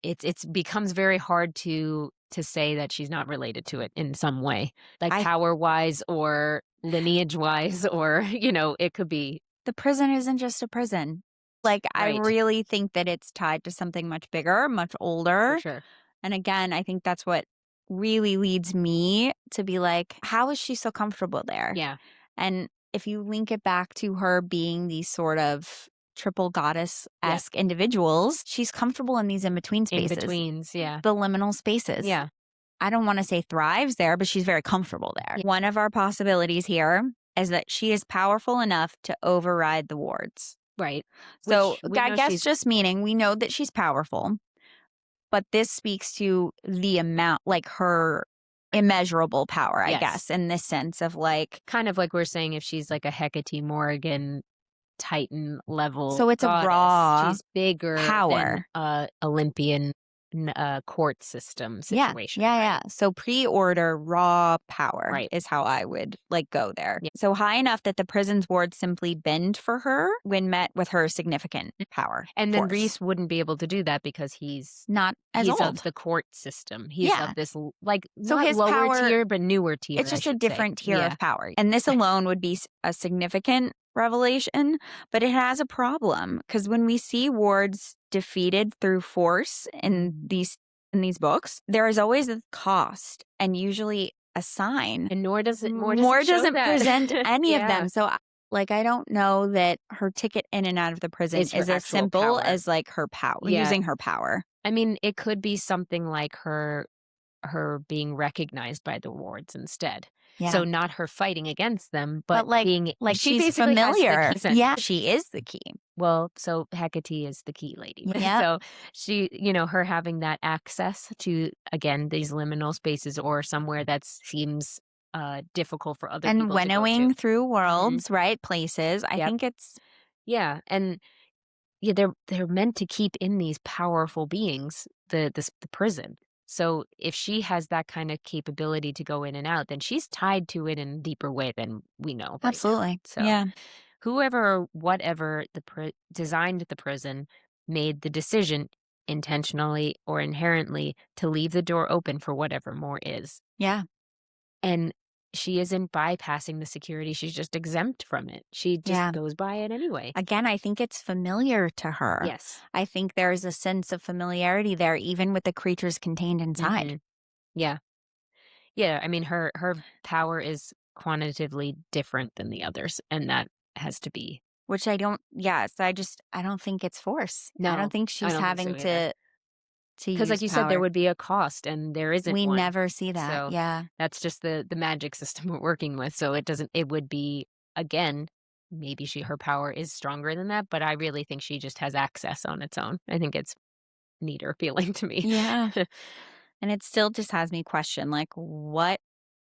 it's becomes very hard to say that she's not related to it in some way, like power wise or lineage wise, or it could be. The prison isn't just a prison. Like Right. I really think that it's tied to something much bigger, much older. For sure. And again, I think that's what really leads me to be like, how is she so comfortable there? Yeah. And if you link it back to her being these sort of triple goddess-esque individuals, she's comfortable in these in-between spaces. In-betweens, yeah. The liminal spaces. Yeah. I don't want to say thrives there, but she's very comfortable there. Yeah. One of our possibilities here is that she is powerful enough to override the wards. Right. So I guess just meaning we know that she's powerful, but this speaks to the amount, like her immeasurable power, I guess, in this sense of like. Kind of like we're saying if she's like a Hecate in Morrígan Titan level. So it's goddess, a raw she's bigger power. than Olympian court system Yeah. situation. Yeah. Right? Yeah. So pre-order raw power Right. is how I would go there. Yeah. So high enough that the prison's wards simply bend for her when met with her significant power. And then force. Rhys wouldn't be able to do that because he's Not as he's old. of the court system. He's Yeah. of this So not his lower power, tier, but newer tier. it's I just a should say. different tier Yeah. of power. And this alone would be a significant revelation, but it has a problem because when we see wards defeated through force in these books, there is always a cost and usually a sign. And Mor doesn't doesn't present any of Yeah. them. So I don't know that her ticket in and out of the prison Is her is as actual simple power. as like her power, Yeah. using her power. I mean, it could be something like her being recognized by the wards instead. Yeah. So not her fighting against them, but like being she she's basically familiar. has the key. Yeah, she is the key. Well, so Hecate is the key lady. Yep. So she, her having that access to, again, these liminal spaces or somewhere that seems difficult for other people And to go winnowing to. through worlds, right? Places. I Yep. think it's Yeah, and they're meant to keep in these powerful beings the prison. So if she has that kind of capability to go in and out, then she's tied to it in a deeper way than we know right now. absolutely. So Yeah. whoever or whatever designed the prison made the decision intentionally or inherently to leave the door open for whatever more is. Yeah. And she isn't bypassing the security. She's just exempt from it. She just goes by it anyway. Again, I think it's familiar to her. Yes. I think there's a sense of familiarity there, even with the creatures contained inside. Mhm. Yeah. Yeah. I mean, her power is quantitatively different than the others, and that has to be. Which I don't, I don't think it's force. No, I don't think she's having to because, like you said, there would be a cost, and there isn't We one. never see that. So Yeah. that's just the magic system we're working with. So it would be, again, maybe her power is stronger than that, but I really think she just has access on its own. I think it's neater feeling to me. Yeah. And it still just has me question, like, what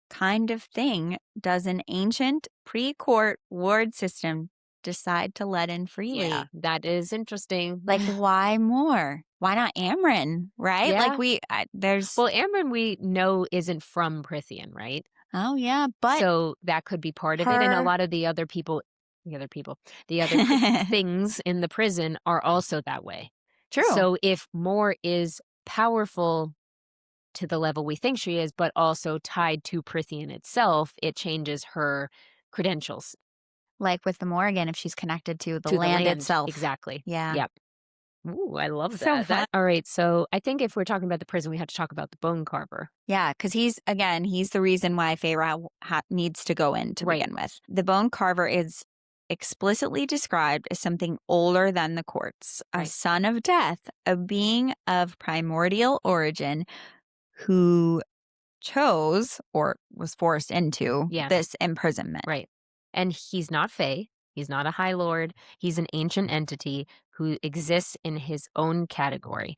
kind of thing does an ancient pre-court ward system decide to let in freely? Yeah, that is interesting. Like, why more? Why not Amryn, right? Yeah. Like, there's... Well, Amryn we know isn't from Prithian, right? Oh, yeah, but... So that could be part of it. And a lot of the other things in the prison are also that way. True. So if Mor is powerful to the level we think she is, but also tied to Prithian itself, it changes her credentials. Like with the Morrigan, if she's connected to the land itself. Exactly. Yeah. Yep. Ooh, I love So that. fun. All right. So I think if we're talking about the prison, we have to talk about the bone carver. Yeah, because he's the reason why Feyre needs to go in to begin with. The bone carver is explicitly described as something older than the courts, a son of death, a being of primordial origin who chose or was forced into this imprisonment. Right. And he's not Fae. He's not a High Lord. He's an ancient entity who exists in his own category.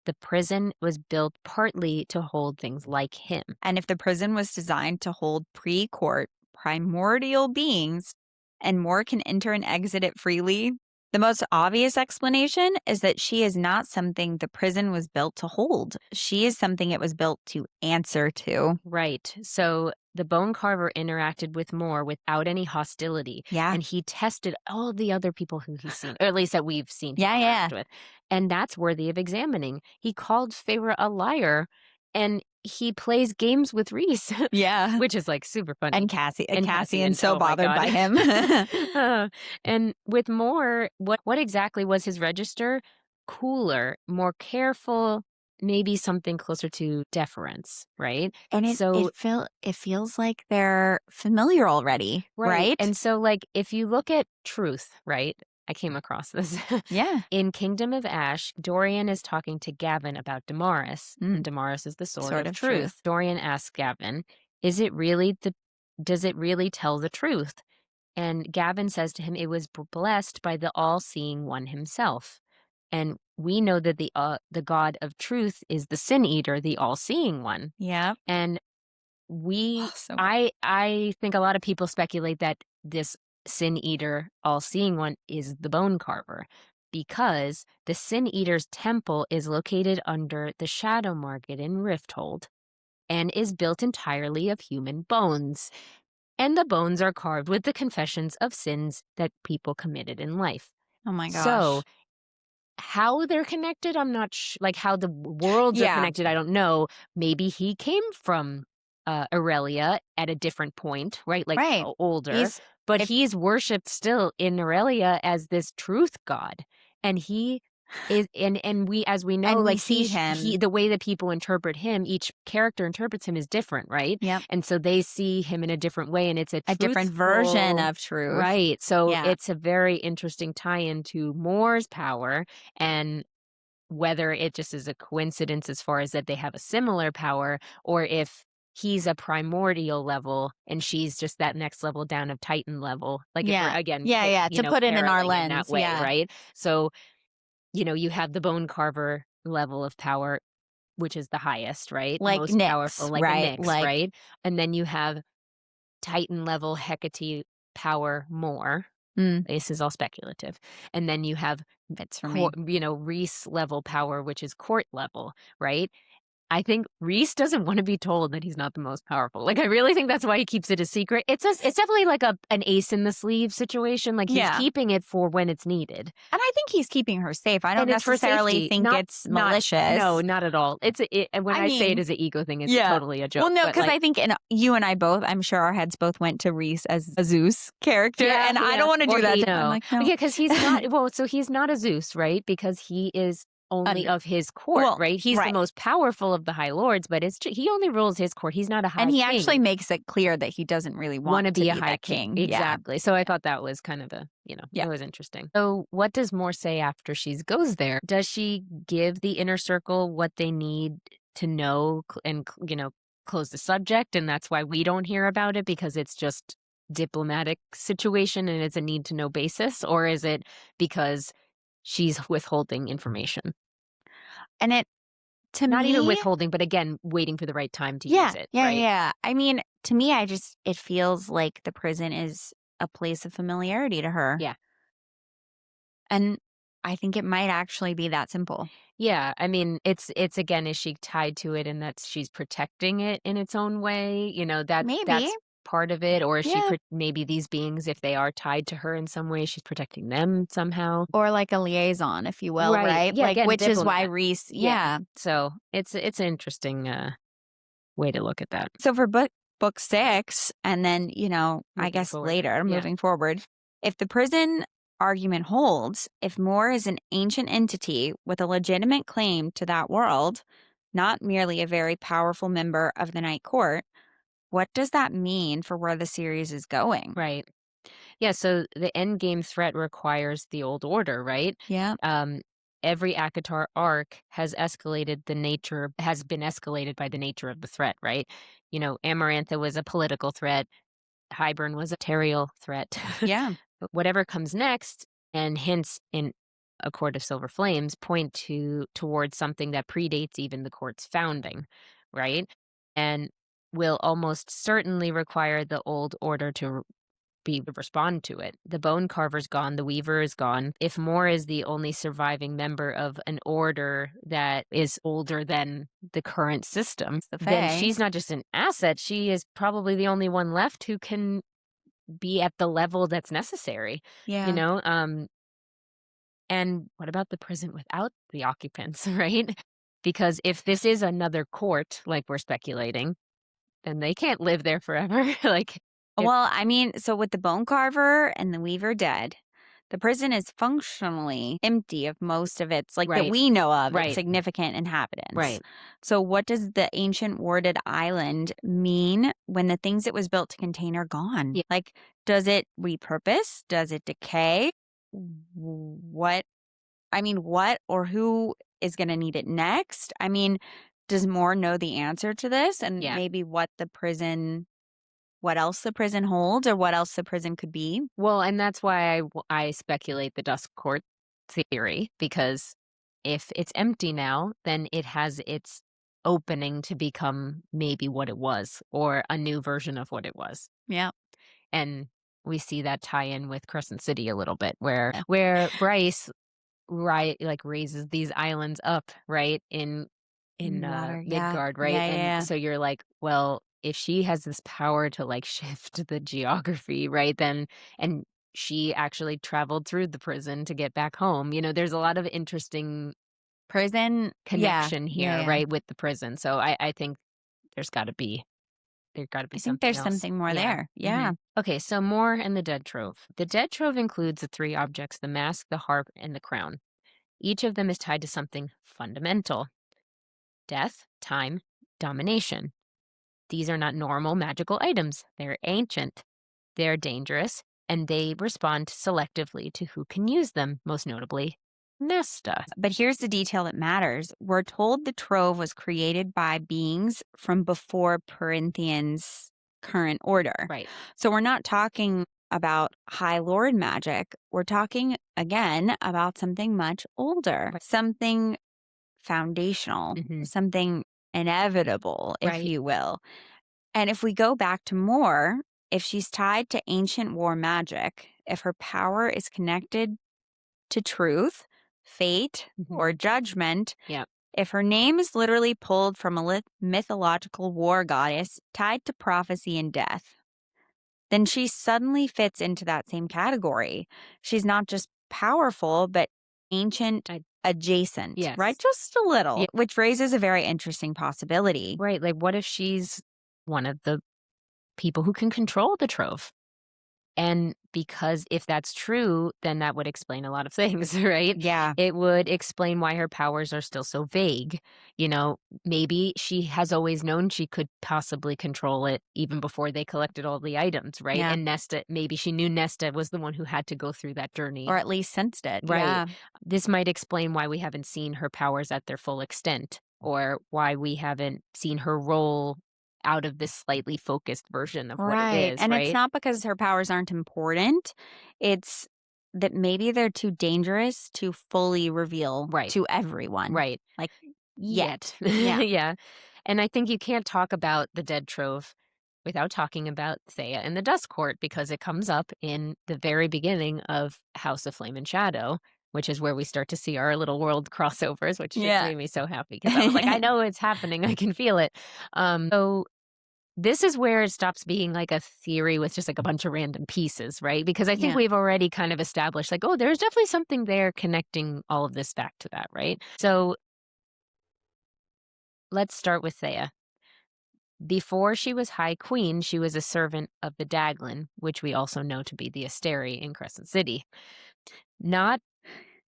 The prison was built partly to hold things like him. And if the prison was designed to hold pre-court primordial beings and Mor can enter and exit it freely, the most obvious explanation is that she is not something the prison was built to hold. She is something it was built to answer to. Right. So the bone carver interacted with Mor without any hostility. Yeah. And he tested all the other people who he's seen, or at least that we've seen him Yeah. interact with. And that's worthy of examining. He called Feyre a liar, and he plays games with Rhys. Yeah. Which is like super funny. And Cassian's so oh my bothered God. by him. And with Mor, what exactly was his register? Cooler, more careful, maybe something closer to deference, right? And it feels like they're familiar already, right? And so, like, if you look at truth, right? I came across this. Yeah. In Kingdom of Ash, Dorian is talking to Gavin about Damaris. And Damaris is the sword of truth. Dorian asks Gavin, does it really tell the truth? And Gavin says to him, it was blessed by the all-seeing one himself. And we know that the God of truth is the sin eater, the all-seeing one. Yeah. And I think a lot of people speculate that this sin eater, all-seeing one is the bone carver. because the Sin Eater's temple is located under the Shadow Market in Rifthold and is built entirely of human bones. And the bones are carved with the confessions of sins that people committed in life. Oh my So gosh. how they're connected, I'm not like how the worlds are Yeah. connected, I don't know. Maybe he came from Aurelia at a different point, right? Like Right. older, but if he's worshipped still in Aurelia as this truth god. And he is, and we, as we know, And we like see he, him. the way that people interpret him, each character interprets him is different, right? Yep. And so they see him in a different way, and it's A different version truthful- of truth. Right. So Yeah. it's a very interesting tie-in to Mor's power, and whether it just is a coincidence as far as that they have a similar power, or if he's a primordial level and she's just that next level down of Titan level. Like if we're Yeah. again, Yeah. To put it in our paralleling in that lens. way, Yeah. right? So, you have the bone carver level of power, which is the highest, right? Like Most powerful, Nyx, like a right? Nyx, right? And then you have Titan level Hecate power more. Mm, This is all speculative. And then you have fits for me. Rhys level power, which is court level, right? I think Rhys doesn't want to be told that he's not the most powerful. Like, I really think that's why he keeps it a secret. It's definitely like an ace in the sleeve situation. Like, he's keeping it for when it's needed. And I think he's keeping her safe. I don't And it's for necessarily safety, think it's malicious. No, not at all. And when I say it as an ego thing, it's totally a joke. Well, no, but, because like, I think you and I both, I'm sure our heads both went to Rhys as a Zeus character. And I don't want to do that. I'm like, no. Yeah, because he's not, well, so he's not a Zeus, right? Because he is only of his court, right? He's the most powerful of the High Lords, but he only rules his court. He's not a high And he king. actually makes it clear that he doesn't really want to be a high king. Exactly. So I thought that was kind of it was interesting. So what does Mor say after she goes there? Does she give the inner circle what they need to know and, close the subject? And that's why we don't hear about it, because it's just diplomatic situation and it's a need to know basis? Or is it because she's withholding information? And it, to me, not even withholding, but again, waiting for the right time to use it. Right? Yeah. I mean, to me, it feels like the prison is a place of familiarity to her. Yeah. And I think it might actually be that simple. Yeah. I mean, it's again, is she tied to it and that she's protecting it in its own way? Maybe. That's part of it. Or is maybe these beings, if they are tied to her in some way, she's protecting them somehow. Or like a liaison, if you will, right? Yeah, like, again, which diplomat. is why Rhys, So it's an interesting way to look at that. So for book 6, and then, I guess forward. later, moving forward, if the prison argument holds, if Mor is an ancient entity with a legitimate claim to that world, not merely a very powerful member of the Night Court, what does that mean for where the series is going? Right. Yeah, so the end game threat requires the old order, right? Yeah. Every ACOTAR arc has been escalated by the nature of the threat, right? Amarantha was a political threat. Hybern was a territorial threat. Yeah. But whatever comes next, and hints in A Court of Silver Flames point towards something that predates even the court's founding, right? And will almost certainly require the old order to respond to it. The bone carver's gone, the weaver is gone. If Mor is the only surviving member of an order that is older than the current system, then she's not just an asset, she is probably the only one left who can be at the level that's necessary. Yeah. And what about the prison without the occupants, right? Because if this is another court, like we're speculating, then they can't live there forever. Well, I mean, so with the bone carver and the weaver dead, the prison is functionally empty of most of its, that we know of, its significant inhabitants. Right. So what does the ancient warded island mean when the things it was built to contain are gone? Yeah. Does it repurpose? Does it decay? What or who is going to need it next? I mean, does Mor know the answer to this? And maybe what else the prison holds, or what else the prison could be? Well, and that's why I speculate the Dusk Court theory, because if it's empty now, then it has its opening to become maybe what it was, or a new version of what it was. Yeah. And we see that tie in with Crescent City a little bit, where Bryce right, like, raises these islands up, right, in, Water, yeah. Midgard, right? Yeah, yeah, And yeah. so you're like, well, if she has this power to, like, shift the geography, right, then and she actually traveled through the prison to get back home, there's a lot of interesting Prison, yeah, connection yeah, here, yeah. right, with the prison. So I think there's gotta be I think something there's else. something more Yeah. there. Yeah. Mhm. Okay, so Mor and the Dead Trove. The Dead Trove includes the three objects: the mask, the harp, and the crown. Each of them is tied to something fundamental: death, time, domination. These are not normal magical items. They're ancient. They're dangerous, and they respond selectively to who can use them, most notably Nesta. But here's the detail that matters. We're told the Trove was created by beings from before Perinthian's current order. Right. So we're not talking about High Lord magic. We're talking, again, about something much older, Right. something foundational, Mhm. something inevitable, if Right. you will. And if we go back to Mor, if she's tied to ancient war magic, if her power is connected to truth, fate, Mhm. or judgment, Yeah. if her name is literally pulled from a mythological war goddess tied to prophecy and death, then she suddenly fits into that same category. She's not just powerful, but ancient I adjacent, right? Yes. Just a Yeah. little, which raises a very interesting possibility. Right, like, what if she's one of the people who can control the Trove? And because if that's true, then that would explain a lot of things, right? Yeah. It would explain why her powers are still so vague. Maybe she has always known she could possibly control it even before they collected all the items, right? Yeah. And maybe she knew Nesta was the one who had to go through that journey. Or at least sensed it. Right. Yeah. This might explain why we haven't seen her powers at their full extent, or why we haven't seen her roll out of this slightly focused version of what it Right. is, And it's right? not because her powers aren't important. It's that maybe they're too dangerous to fully reveal Right. to everyone. Right. Like, Yet. yet. Yeah. Yeah. And I think you can't talk about the Dead Trove without talking about Thea and the Dusk Court, because it comes up in the very beginning of House of Flame and Shadow, which is where we start to see our little world crossovers, which just Yeah. made me so happy because I was like, I know it's happening. I can feel it. So this is where it stops being like a theory with just like a bunch of random pieces, right? Because I think Yeah. we've already kind of established like, oh, there's definitely something there connecting all of this back to that, right? So let's start with Thea. Before she was High Queen, she was a servant of the Daglin, which we also know to be the Asteri in Crescent City. Not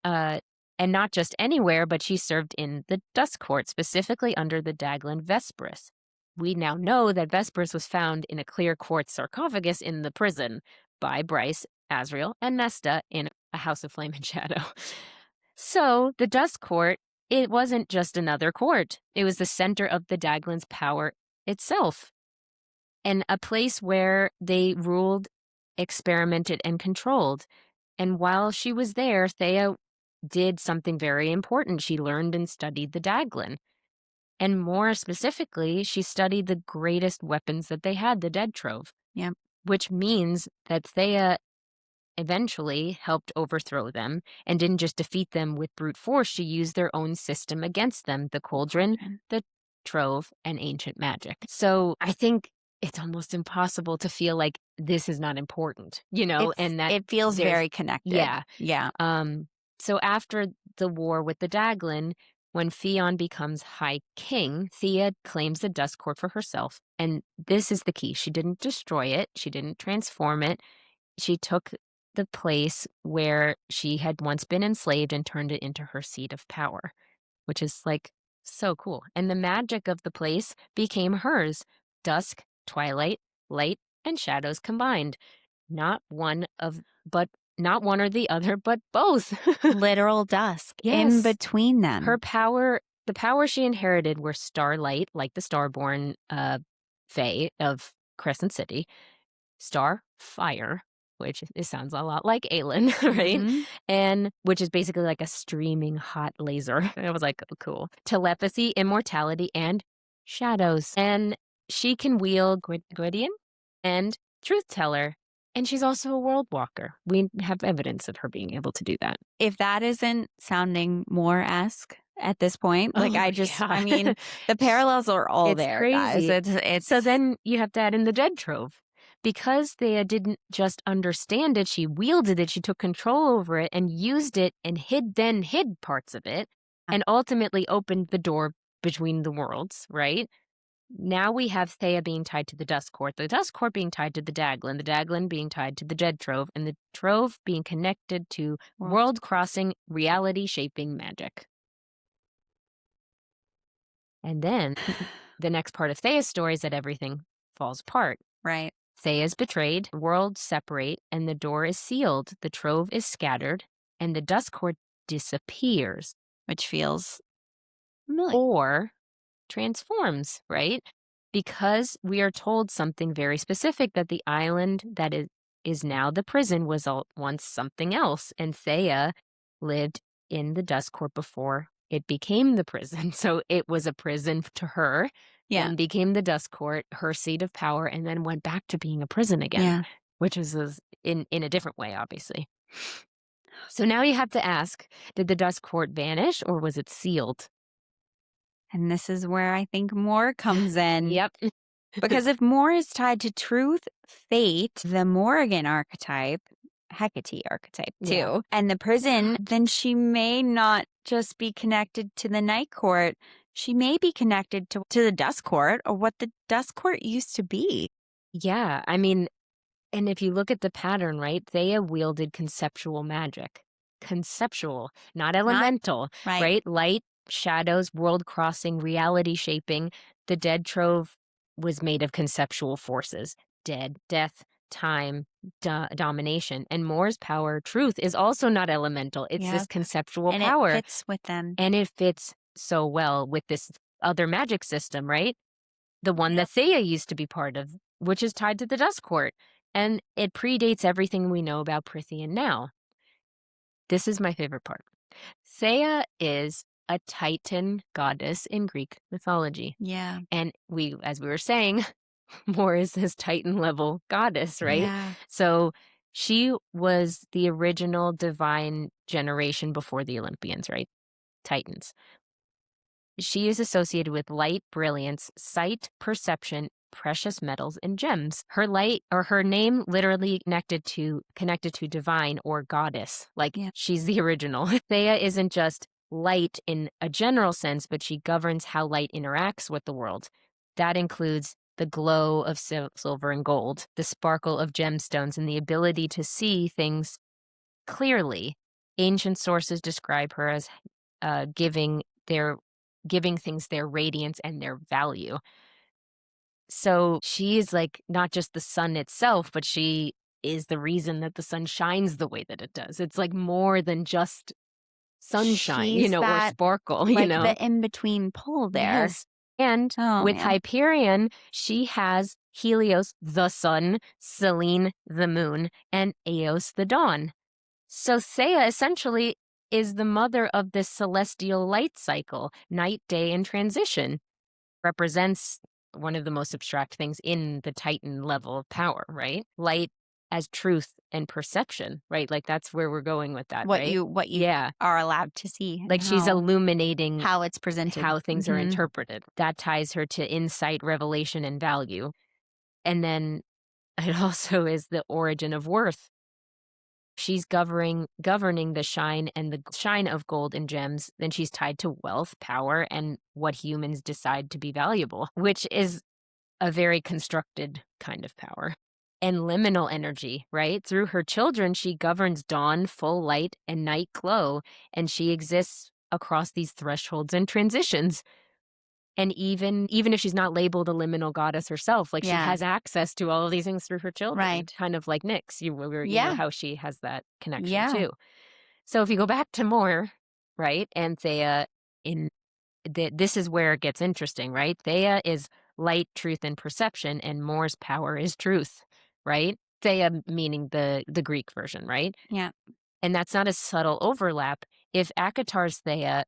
uh and not just anywhere, but she served in the Dusk Court, specifically under the Daglin Vespris. We now know that Vespris was found in a clear quartz sarcophagus in the prison by Bryce, Azriel, and Nesta in A House of Flame and Shadow. So the Dusk Court, it wasn't just another court. It was the center of the Daglin's power itself, and a place where they ruled, experimented, and controlled. And while she was there, Thea did something very important. She learned and studied the Daglin. And more specifically, she studied the greatest weapons that they had, the Dead Trove. Yep. Which means that Thea eventually helped overthrow them and didn't just defeat them with brute force. She used their own system against them: the cauldron, the trove, and ancient magic. So I think it's almost impossible to feel like this is not important, and that It feels there's, very connected. yeah. Yeah. So after the war with the Daglin, when Theon becomes High King, Thea claims the Dusk Court for herself. And this is the key. She didn't destroy it. She didn't transform it. She took the place where she had once been enslaved and turned it into her seat of power, which is like so cool. And the magic of the place became hers: dusk, twilight, light, and shadows combined. Not one or the other, but both. Literal dusk in Yes. between them. The power she inherited were starlight, like the starborn Fae of Crescent City; star fire, which it sounds a lot like Aelin, right? Mhm. And which is basically like a streaming hot laser. And I was like, oh, cool. Telepathy, immortality, and shadows. And she can wield Gwydion and Truth Teller. And she's also a world walker. We have evidence of her being able to do that. If that isn't sounding Mor-esque at this point, like, Oh, I yeah. mean, the parallels are all It's there, guys. crazy. It's So then you have to add in the dead trove. Because Thea didn't just understand it, she wielded it, she took control over it and used it and hid parts of it and ultimately opened the door between the worlds, right? Now we have Thea being tied to the Dusk Court, the Dusk Court being tied to the Daglin being tied to the Dead Trove, and the Trove being connected to world. world-crossing, reality-shaping magic. And then the next part of Thea's story is that everything falls apart. Right. Thea is betrayed, worlds separate, and the door is sealed. The Trove is scattered, and the Dusk Court disappears. Which feels familiar. Or transforms, right? Because we are told something very specific that the island that is now the prison was once something else. And Thea lived in the Dusk Court before it became the prison. So it was a prison to her, Yeah. then became the Dusk Court, her seat of power, and then went back to being a prison again, Yeah. which is in a different way, obviously. So now you have to ask, did the Dusk Court vanish or was it sealed? And this is where I think Mor comes in. Yep. Because if Mor is tied to truth, fate, the Morrigan archetype, Hecate archetype too, Yeah. and the prison, then she may not just be connected to the Night Court. She may be connected to the Dusk Court, or what the Dusk Court used to be. Yeah, I mean, and if you look at the pattern, right, Thea wielded conceptual magic. Conceptual, not elemental, right? Light, shadows, world crossing, reality shaping. The dead trove was made of conceptual forces. Dead, death, time, domination. And Mor's power, truth, is also not elemental. It's this conceptual and power. it fits with them. And it fits so well with this other magic system, right? The one that Thea used to be part of, which is tied to the Dusk Court. And it predates everything we know about Prythian now. This is my favorite part. Thea is a Titan goddess in Greek mythology. Yeah. And as we were saying, Mor is this Titan level goddess, right? Yeah. So she was the original divine generation before the Olympians, right? Titans. She is associated with light, brilliance, sight, perception, precious metals, and gems. Her name literally connected to divine or goddess. Like she's the original. Thea isn't just light in a general sense, but she governs how light interacts with the world. That includes the glow of silver and gold, the sparkle of gemstones, and the ability to see things clearly. Ancient sources describe her as giving things their radiance and their value. So she is like not just the sun itself, but she is the reason that the sun shines the way that it does. It's like more than just sunshine, or sparkle, like the in-between pole there. Yes. And with Hyperion, she has Helios, the sun, Selene, the moon, and Eos, the dawn. So Thea essentially is the mother of this celestial light cycle, night, day, and transition. Represents one of the most abstract things in the Titan level of power, right? Light as truth and perception, right? Like that's where we're going with that, right? What you are allowed to see. Like she's illuminating how it's presented, how things are interpreted. That ties her to insight, revelation, and value. And then it also is the origin of worth. She's governing the shine of gold and gems, then she's tied to wealth, power, and what humans decide to be valuable, which is a very constructed kind of power. And liminal energy, right? Through her children, she governs dawn, full light, and night glow, and she exists across these thresholds and transitions. And even if she's not labeled a liminal goddess herself, like she has access to all of these things through her children. Right. Kind of like Nyx, you know how she has that connection too. So if you go back to Mor, right, and Thea, this is where it gets interesting, right? Thea is light, truth, and perception, and Mor's power is truth, right? Thea meaning the Greek version, right? Yeah. And that's not a subtle overlap. If ACOTAR's Thea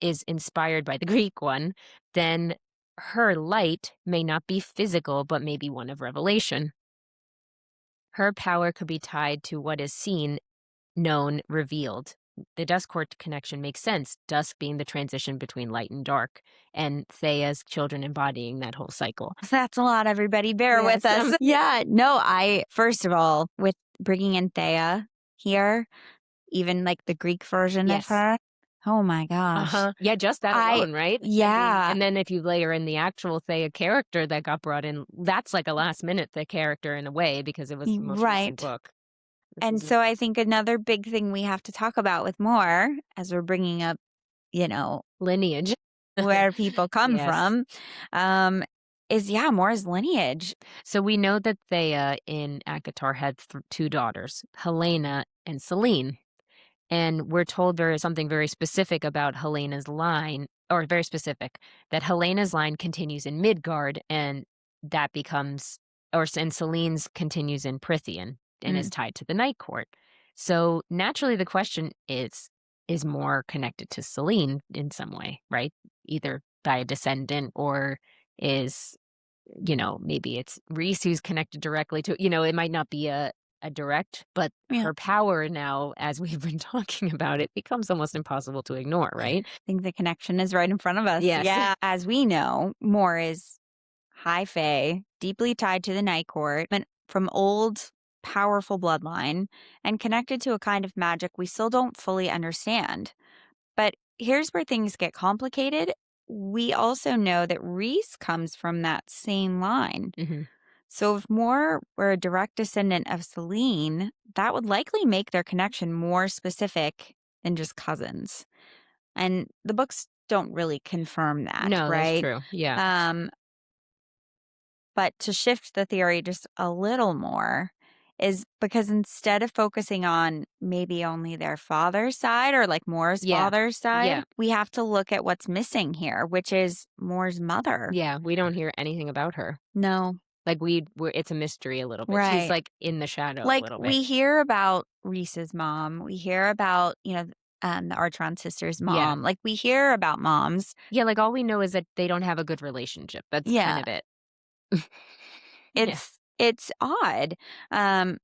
is inspired by the Greek one, then her light may not be physical, but maybe one of revelation. Her power could be tied to what is seen, known, revealed. The Dusk Court connection makes sense, dusk being the transition between light and dark, and Thea's children embodying that whole cycle. That's a lot, everybody. Bear with Yes, us. Yeah. No, first of all, with bringing in Thea here, even like the Greek version of Yes. her. Oh my gosh. Uh-huh. Yeah, just that alone, right? Yeah. And then if you layer in the actual Thea character that got brought in, that's like a last minute the character in a way because it was the most recent Right. book. And so I think another big thing we have to talk about with Mor, as we're bringing up, Lineage. where people come Yes. from, is Mor's lineage. So we know that Thea in ACOTAR had two daughters, Helena and Selene. And we're told there is something very specific about Helena's line, or very specific, that Helena's line continues in Midgard, and that becomes, and Selene's continues in Prythian and is tied to the Night Court. So naturally, the question is Mor connected to Selene in some way, right? Either by a descendant or is, maybe it's Rhys who's connected directly to, it might not be a direct, but her power now, as we've been talking about, it becomes almost impossible to ignore, right? I think the connection is right in front of us. Yes. Yeah. As we know, Mor is high fae, deeply tied to the Night Court, and from old, powerful bloodline, and connected to a kind of magic we still don't fully understand. But here's where things get complicated. We also know that Rhys comes from that same line. Mm-hmm. So if Mor were a direct descendant of Selene, that would likely make their connection more specific than just cousins. And the books don't really confirm that, No, right? that's true. Yeah. But to shift the theory just a little more is because instead of focusing on maybe only their father's side or like Mor's father's side, we have to look at what's missing here, which is Mor's mother. Yeah, we don't hear anything about her. No. Like it's a mystery a little bit. Right. She's like in the shadow a Like little bit. we hear about Rhys's mom. We hear about, the Archetype sisters' mom. Yeah. Like we hear about moms. Yeah, like all we know is that they don't have a good relationship. That's kind of it. It's odd. And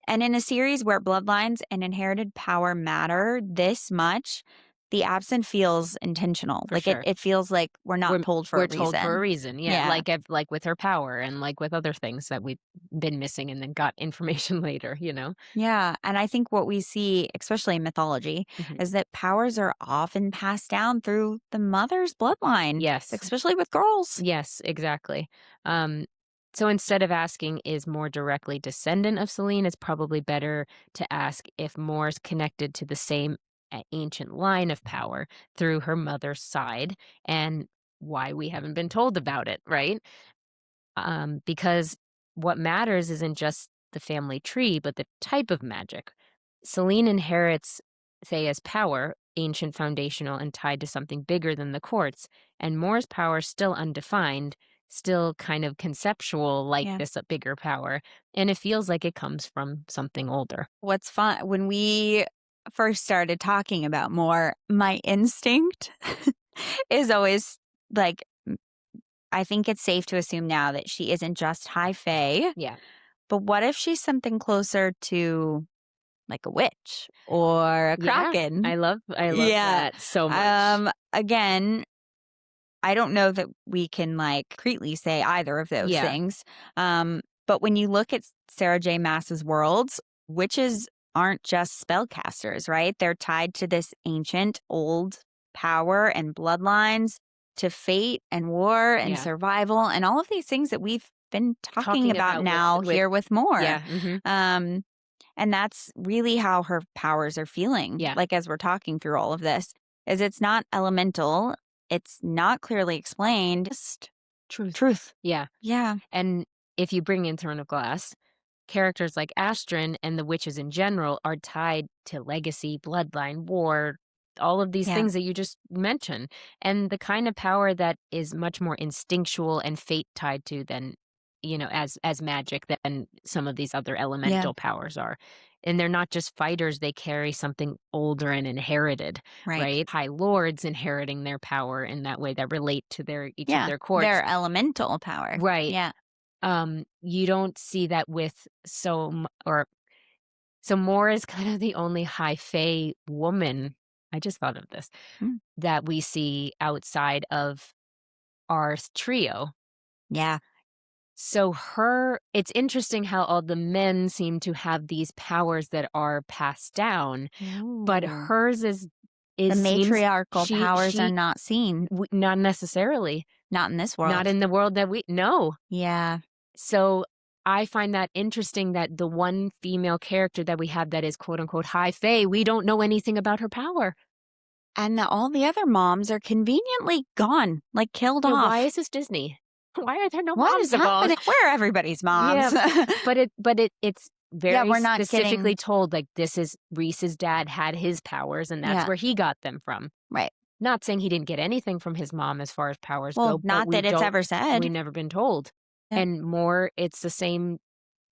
in a series where bloodlines and inherited power matter this much, the absent feels intentional. For like sure. it feels like we're not told for a reason. We're told for a reason. Yeah. Like with her power and like with other things that we've been missing and then got information later, Yeah. And I think what we see, especially in mythology, is that powers are often passed down through the mother's bloodline. Yes. Especially with girls. Yes, exactly. So instead of asking, is Mor directly descendant of Selene, it's probably better to ask if Mor's connected to the same ancient line of power through her mother's side and why we haven't been told about it, right? Because what matters isn't just the family tree, but the type of magic. Selene inherits Thea's power, ancient, foundational, and tied to something bigger than the courts, and Mor's power still undefined, still kind of conceptual, like this a bigger power, and it feels like it comes from something older. What's fun, when we first started talking about Mor, my instinct is always like, I think it's safe to assume now that she isn't just high fae. Yeah. But what if she's something closer to like a witch or a kraken? I love that so much. Again, I don't know that we can like concretely say either of those things. But when you look at Sarah J. Maas's worlds, witches aren't just spellcasters, right? They're tied to this ancient old power and bloodlines, to fate and war and survival and all of these things that we've been talking about now here with Mor. Yeah. And that's really how her powers are feeling. Yeah. Like as we're talking through all of this, is it's not elemental. It's not clearly explained. Just truth. Yeah. Yeah. And if you bring in Throne of Glass, characters like Astrid and the witches in general are tied to legacy, bloodline, war, all of these things that you just mentioned. And the kind of power that is much more instinctual and fate tied to than, as magic than some of these other elemental powers are. And they're not just fighters, they carry something older and inherited, right? High lords inheriting their power in that way that relate to each of their courts. Their elemental power. Right. Yeah. You don't see that with or so Mor is kind of the only high fae woman, I just thought of this, Mm. that we see outside of our trio. Yeah. So it's interesting how all the men seem to have these powers that are passed down, but Ooh. hers The seems matriarchal powers are she not seen. not necessarily, Not in this not world. in the world that we know. Yeah. So I find that interesting that the one female character that we have that is quote unquote high fae, we don't know anything about her power. And all the other moms are conveniently gone, like killed Yeah, why off. is this Disney? Why are there no What moms is involved? happening? Where are everybody's moms? Yeah, it's Yeah, very we're not specifically getting. told, like, this is Rhys's dad had his powers, and that's Yeah, where he got them from. right. Not saying he didn't get anything from his mom as far as powers Well, go, but not that it's ever we've said. never been told. Yep. And more, it's the same.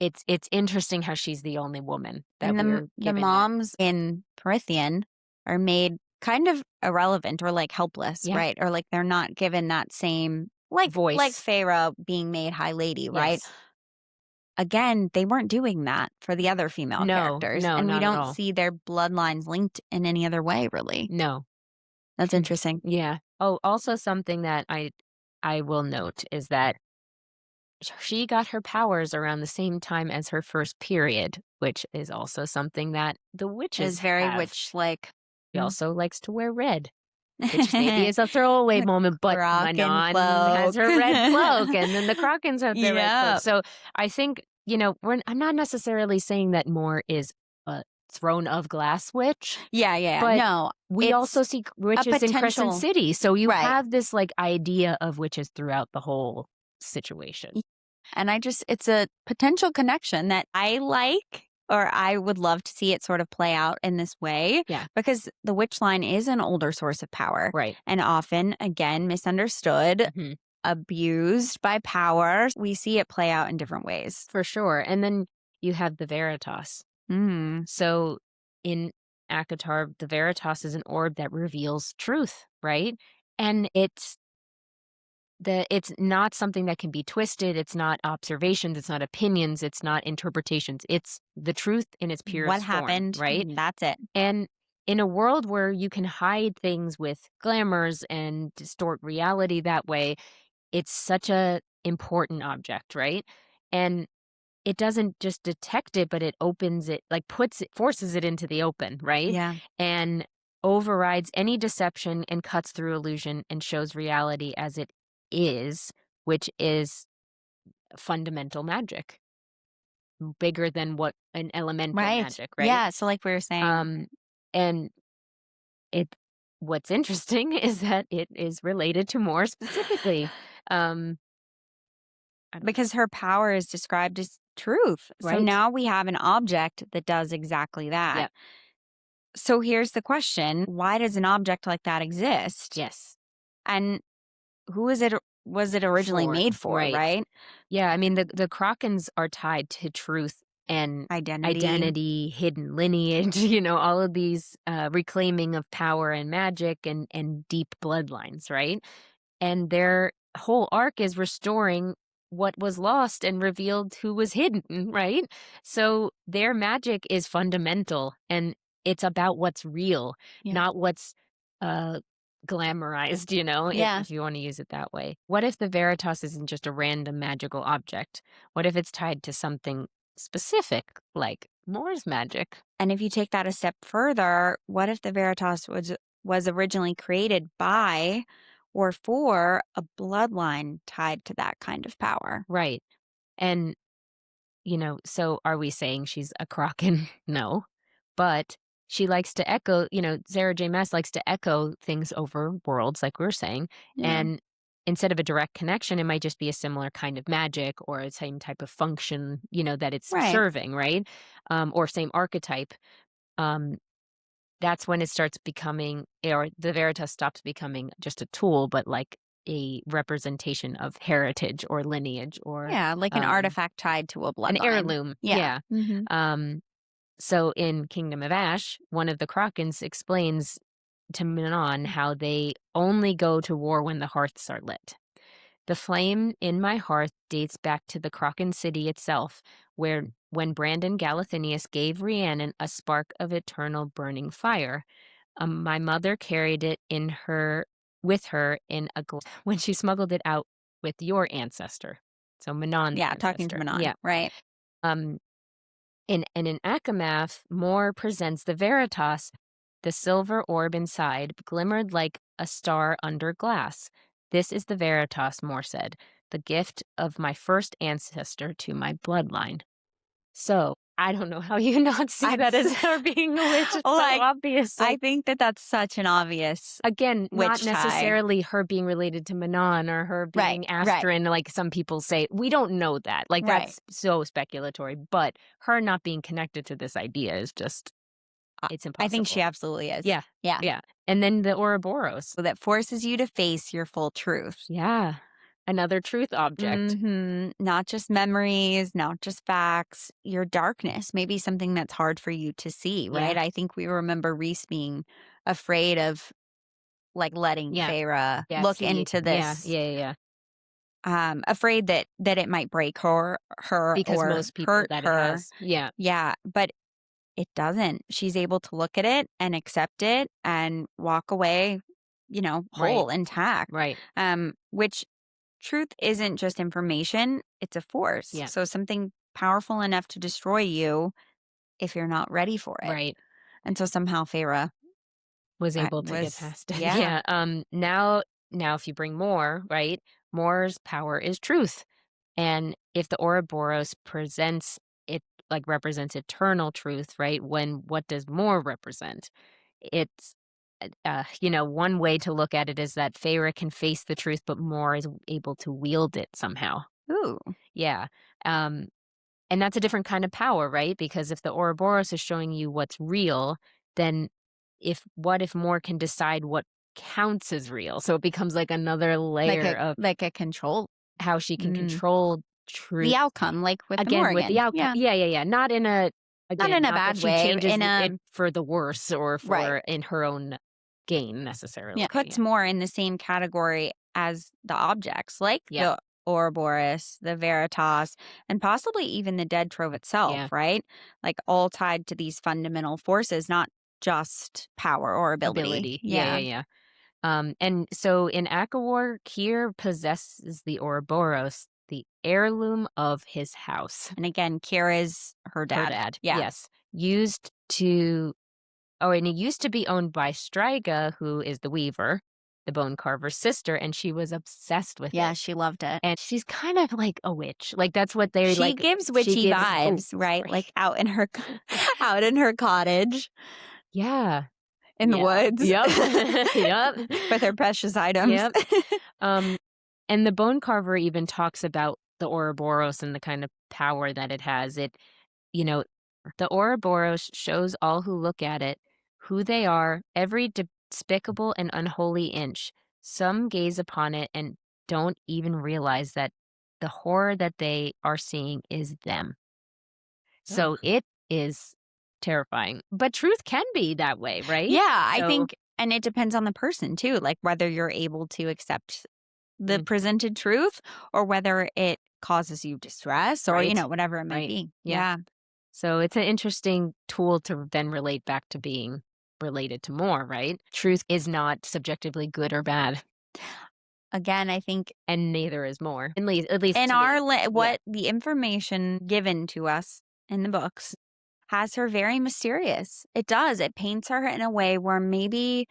It's interesting how she's the only woman that And we're the given that. moms in Prithian are made kind of irrelevant or like helpless, Yeah. right? Or like they're not given that same like Voice. Feyre being made High Lady, right? Yes. Again, they weren't doing that for the other female No, characters, no, and we not at don't all. see their bloodlines linked in any other way, really. No. That's interesting. Yeah. Oh, also something that I will note is that she got her powers around the same time as her first period, which is also something that the witches Is very have. witch-like. She also likes to wear red, which maybe is a throwaway moment, but Kraken Manon has her red cloak, and then the Krakens have their red Yeah. cloak. So I think, I'm not necessarily saying that Mor is a throne of glass witch, Yeah. but No, we it's also see witches in Crescent potential. City. So you Right. have this like idea of witches throughout the whole situation. And it's a potential connection that I like, or I would love to see it sort of play out in this way. Yeah. Because the witch line is an older source of power. Right. And often, again, misunderstood, Mhm. abused by power. We see it play out in different ways. For sure. And then you have the Veritas. Mm. So in ACOTAR, the Veritas is an orb that reveals truth, right? And it's not something that can be twisted. It's not observations. It's not opinions. It's not interpretations. It's the truth in its purest What form, happened? right? That's it. And in a world where you can hide things with glamours and distort reality that way, it's such a important object, right? And it doesn't just detect it, but it opens it, like forces it into the open, right? Yeah. And overrides any deception and cuts through illusion and shows reality as it is, which is fundamental magic, bigger than what an elemental Right. magic, right? Yeah. So, like we were saying, And it what's interesting is that it is related to Mor specifically. Um, because her power is described as truth. So Right. now we have an object that does exactly that. Yep. So here's the question: why does an object like that exist? Yes. And who is it? Was it originally made for? Right? Yeah. I mean, the Krakens are tied to truth and Identity. hidden lineage, all of these reclaiming of power and magic and deep bloodlines, right? And their whole arc is restoring what was lost and revealed who was hidden, right? So their magic is fundamental and it's about what's real, Yeah. not what's uh glamorized, Yeah. if you want to use it that way. What if the Veritas isn't just a random magical object? What if it's tied to something specific, like Mor's magic? And if you take that a step further, what if the Veritas was originally created by or for a bloodline tied to that kind of power? Right. And so are we saying she's a Kraken? No. But she likes to echo, Sarah J. Maas likes to echo things over worlds, like we were saying. Yeah. And instead of a direct connection, it might just be a similar kind of magic or the same type of function, that it's Right. serving, right? Or same archetype. That's when it starts becoming, or the Veritas stops becoming just a tool, but like a representation of heritage or lineage or Yeah, like an artifact tied to a bloodline. an heirloom. Yeah. Yeah. Mhm. So in Kingdom of Ash, one of the Krakens explains to Manon how they only go to war when the hearths are lit. The flame in my hearth dates back to the Kraken city itself, where when Brandon Galathinius gave Rhiannon a spark of eternal burning fire. My mother carried it in her with her in a when she smuggled it out with your ancestor. So Manon's Yeah, talking to ancestor. Manon. Yeah. Right. In Akamath, Mor presents the Veritas. The silver orb inside glimmered like a star under glass. This is the Veritas, Mor said, the gift of my first ancestor to my bloodline. So I don't know how you not see that as her being a witch. It's so obvious. I think that that's such an obvious again, witch not tie. necessarily her being related to Manon or her being Astrid, like some people say. We don't know that. Like, that's so speculatory. But her not being connected to this idea is just, it's impossible. I think she absolutely is. Yeah. Yeah. Yeah. And then the Ouroboros. So that forces you to face your full truth. Yeah. Another truth object. Not just memories, not just facts, your darkness, maybe something that's hard for you to see, right? Yeah. I think we remember Rhys being afraid of like letting Feyre look into this. Yeah. Afraid that it might break her because or most people hurt that her. It has. Yeah. Yeah, but it doesn't. She's able to look at it and accept it and walk away, whole, intact. Right. Which truth isn't just information, it's a force. Yeah. So something powerful enough to destroy you if you're not ready for it. Right. And so somehow Feyre was able to get past it. Yeah. Now if you bring Mor, right? Mor's power is truth. And if the Ouroboros presents it, like, represents eternal truth, right? What does Mor represent? It's one way to look at it is that Feyre can face the truth, but Mor is able to wield it somehow. Ooh. Yeah. And that's a different kind of power, right? Because if the Ouroboros is showing you what's real, then what if Mor can decide what counts as real? So it becomes like another layer of a control, how she can control truth. The outcome, like with again, the Morrigan. With the outcome. Yeah. Not in a bad way. Changes it for the worse or for in her own gain necessarily. Yeah, puts Mor in the same category as the objects, like the Ouroboros, the Veritas, and possibly even the dead Trove itself, right? Like all tied to these fundamental forces, not just power or ability. Yeah. And so in Akawar, Kier possesses the Ouroboros, the heirloom of his house. And again, Kier is her dad. Yeah. Yes. And it used to be owned by Striga, who is the weaver, the bone carver's sister, and she was obsessed with it. Yeah, she loved it. And she's kind of like a witch. Like, that's what they She gives witchy vibes, right? Right. Like out in her cottage. Yeah. In the woods. Yep. With her precious items. Yep. And the bone carver even talks about the Ouroboros and the kind of power that it has. The Ouroboros shows all who look at it who they are, every despicable and unholy inch. Some gaze upon it and don't even realize that the horror that they are seeing is them. So it is terrifying. But truth can be that way, right? Yeah, I think, and it depends on the person too, like whether you're able to accept the presented truth or whether it causes you distress or, whatever it might be. Yeah. So it's an interesting tool to then relate back to being related to Mor, right? Truth is not subjectively good or bad. Again, I think, and neither is Mor. At least in the information given to us in the books has her very mysterious. It does. It paints her in a way where maybe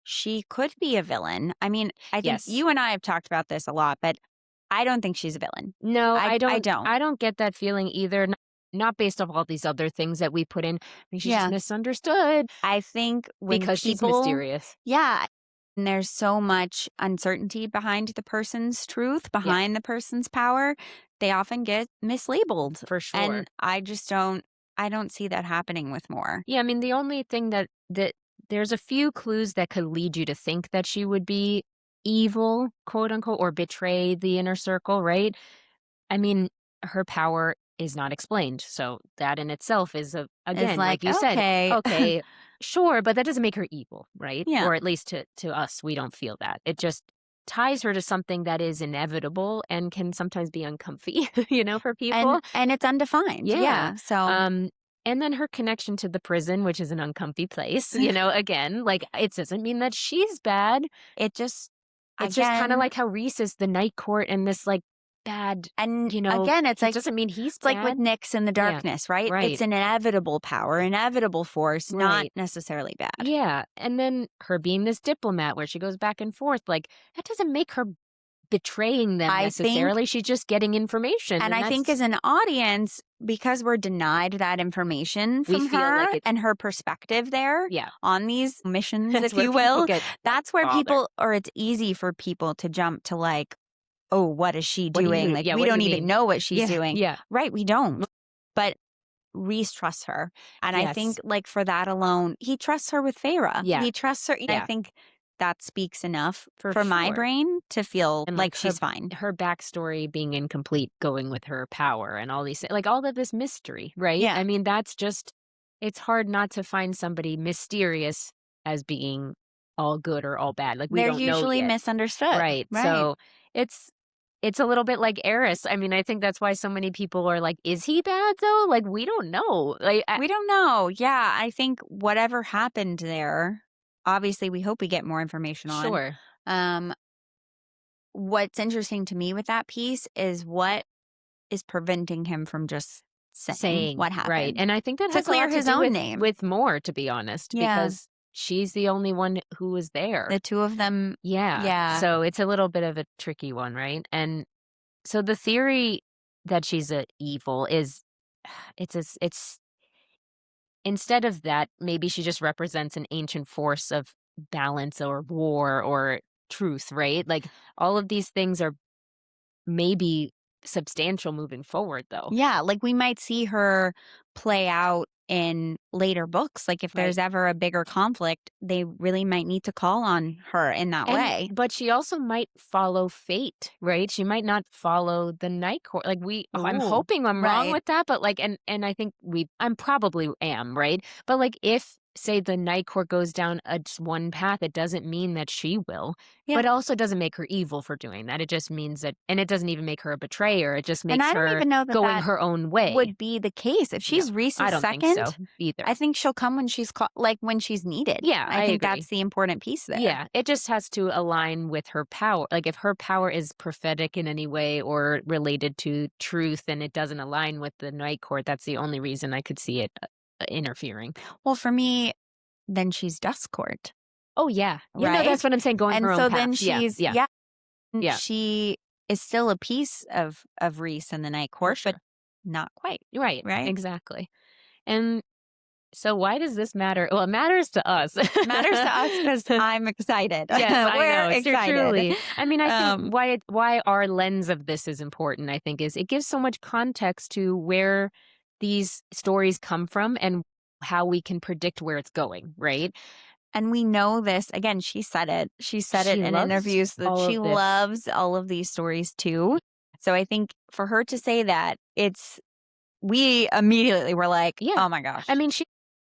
she could be a villain. I mean, I think you and I have talked about this a lot, but I don't think she's a villain. No, I don't. I don't get that feeling either. Not based off all these other things that we put in. I mean, she's just misunderstood. I think because she's mysterious. Yeah. And there's so much uncertainty behind the person's truth, behind the person's power. They often get mislabeled. For sure. And I don't see that happening with Mor. Yeah, I mean, the only thing that there's a few clues that could lead you to think that she would be evil, quote unquote, or betray the inner circle, right? I mean, her power is not explained. So that in itself is again, like you said, okay, sure, but that doesn't make her evil, right? Yeah. Or at least to us, we don't feel that. It just ties her to something that is inevitable and can sometimes be uncomfy, for people. And it's undefined. Yeah. So And then her connection to the prison, which is an uncomfy place, again, like, it doesn't mean that she's bad. it just It's just kind of like how Rhys is the night court and this, like, bad, and again, it's it like doesn't mean he's it's like with bad. Nyx in the darkness, right? right. It's an inevitable power, inevitable force, not Right. necessarily bad. Yeah. And then her being this diplomat where she goes back and forth, like, that doesn't make her betraying them necessarily. She's just getting information. And I think as an audience, because we're denied that information We from feel her like it's- and her perspective there Yeah. on these missions, That's if where you people will, get that's where bothered. people, or it's easy for people to jump to like, oh, what is she What do doing? you- Like, yeah, we what do don't you even mean? know what she's Yeah, doing. yeah. Right, we don't. But Rhys trusts her. And I Yes. think like for that alone, he trusts her with Feyre. Yeah. He trusts her. Yeah. I think that speaks enough For for my sure. brain to feel And, like like, she's fine. Her backstory being incomplete, going with her power and all these, like, all of this mystery, right? Yeah. I mean, that's just, it's hard not to find somebody mysterious as being all good or all bad. Like, we They're don't know usually yet. misunderstood. Right. So it's a little bit like Eris. I mean, I think that's why so many people are like, is he bad though? Like, we don't know. Like, We don't know. Yeah. I think whatever happened there, obviously we hope we get more information on. sure. What's interesting to me with that piece is what is preventing him from just saying what happened. Right. And I think that To has clear a lot his to do own name. with Mor, to be honest, Yeah. because she's the only one who was there. The two of them. Yeah. So it's a little bit of a tricky one, right? And so the theory that she's a evil is it's instead of that, maybe she just represents an ancient force of balance or war or truth, right? Like, all of these things are maybe substantial moving forward, though. Yeah, like we might see her play out in later books. Like if there's ever a bigger conflict, they really might need to call on her in that way. But she also might follow fate, right? She might not follow the night court. Like, I'm Ooh, hoping I'm wrong right. with that, but like, and I think I'm probably am, right? But like, if say the night court goes down just one path, it doesn't mean that she will. Yeah. But it also doesn't make her evil for doing that. It just means that, and it doesn't even make her a betrayer. It just makes And I don't her even know that going that her own way. would be the case. If she's Rhys's I don't second, think so either. I think she'll come when she's like when she's needed. Yeah, I think agree. that's the important piece there. Yeah, it just has to align with her power. Like, if her power is prophetic in any way or related to truth and it doesn't align with the night court, that's the only reason I could see it interfering. Well, for me, then she's Dusk Court. Oh, yeah. Right? That's what I'm saying, going And her own so path. then she's, Yeah. she is still a piece of Rhys and the Night Court, sure. but not quite. Right, Right? exactly. And so why does this matter? Well, it matters to us. It matters to us because I'm excited. Yes, We're I know. excited. Truly. I mean, I think why our lens of this is important, I think, is it gives so much context to where these stories come from and how we can predict where it's going, right? And we know this. Again, she said it. She said She it in loves interviews that all she of this. loves all of these stories too. So I think for her to say that, we immediately were like, Yeah. oh my gosh. I mean,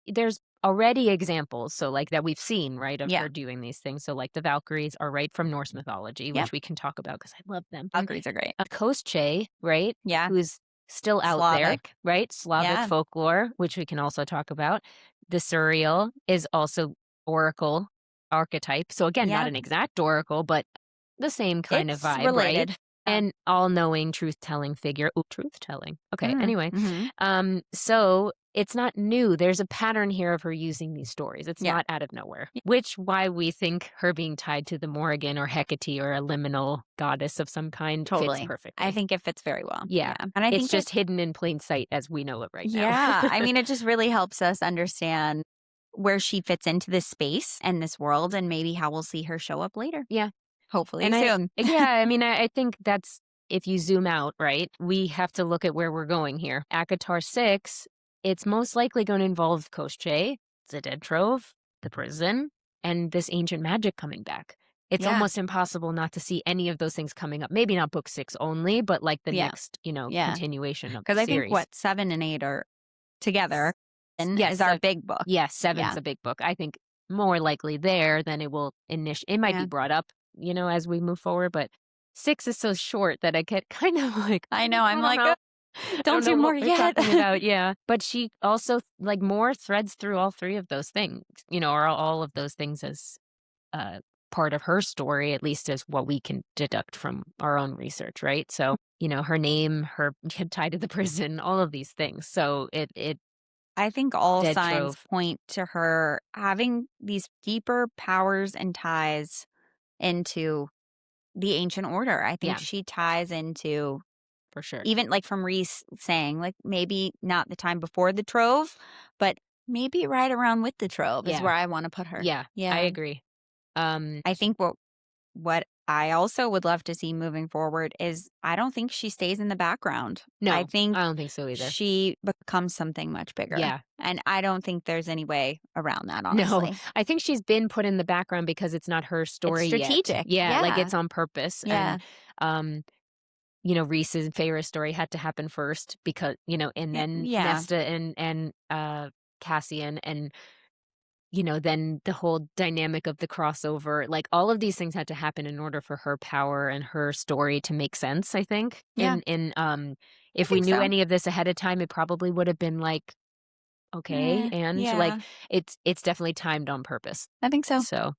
there's already examples, so like that we've seen, right, of Yeah. her doing these things. So like the Valkyries are right from Norse mythology, which Yep. we can talk about because I love them. Valkyries are great. Koschei, right? Yeah. Who's still out there, Slavic. right? Slavic Yeah. folklore, which we can also talk about. The Suriel is also oracle archetype. So again, not Yeah. an exact oracle, but the same kind It's of vibe, related. right? And all-knowing, truth-telling figure. Oh, truth-telling. Okay, anyway. Mhm. So it's not new. There's a pattern here of her using these stories. It's Yeah. not out of nowhere. Which why we think her being tied to the Morrigan or Hecate or a liminal goddess of some kind Totally. fits perfectly. I think it fits very well. Yeah. And I it's think just hidden in plain sight as we know it right now. Yeah. I mean, it just really helps us understand where she fits into this space and this world and maybe how we'll see her show up later. Yeah. Hopefully And soon. I mean, I think that's, if you zoom out, right, we have to look at where we're going here. ACOTAR 6, it's most likely going to involve Koschei, the dead Trove, the prison, and this ancient magic coming back. It's almost impossible not to see any of those things coming up. Maybe not book 6 only, but like the next, continuation of the Because series. I think 7 and 8 are together and is our big book. Yes, 7's a big book. I think more likely there than it will it might be brought up as we move forward, but 6 is so short that I get kind of like, I know. I'm I don't like, know. I don't know do more what we're yet. talking about, yeah. But she also, like, Mor threads through all 3 of those things, or all of those things as, uh, part of her story, at least as what we can deduct from our own research, right? So, her name, her tie to the prison, all of these things. So it I think all dead signs Trove. point to her having these deeper powers and ties into the ancient order. I think Yeah, she ties into, for sure. even like from Rhys saying, like, maybe not the time before the Trove, but maybe right around with the Trove is Yeah, where I want to put her. yeah, I Yeah. agree. I think what I also would love to see moving forward is, I don't think she stays in the background. I No, think I don't think so either. she becomes something much bigger. Yeah. And I don't think there's any way around that, No, honestly. I think she's been put in the background because it's not her It's story yet. strategic. Yeah, like, Yeah. it's on purpose, Yeah. and, Rhys's Feyre's story had to happen first because and then Yeah. Nesta and Cassian and, then the whole dynamic of the crossover, like, all of these things had to happen in order for her power and her story to make sense, I think. Yeah. I If we think knew so. any of this ahead of time, it probably would have been like, "Okay," and, like, Yeah. it's definitely timed on purpose. I think so. So,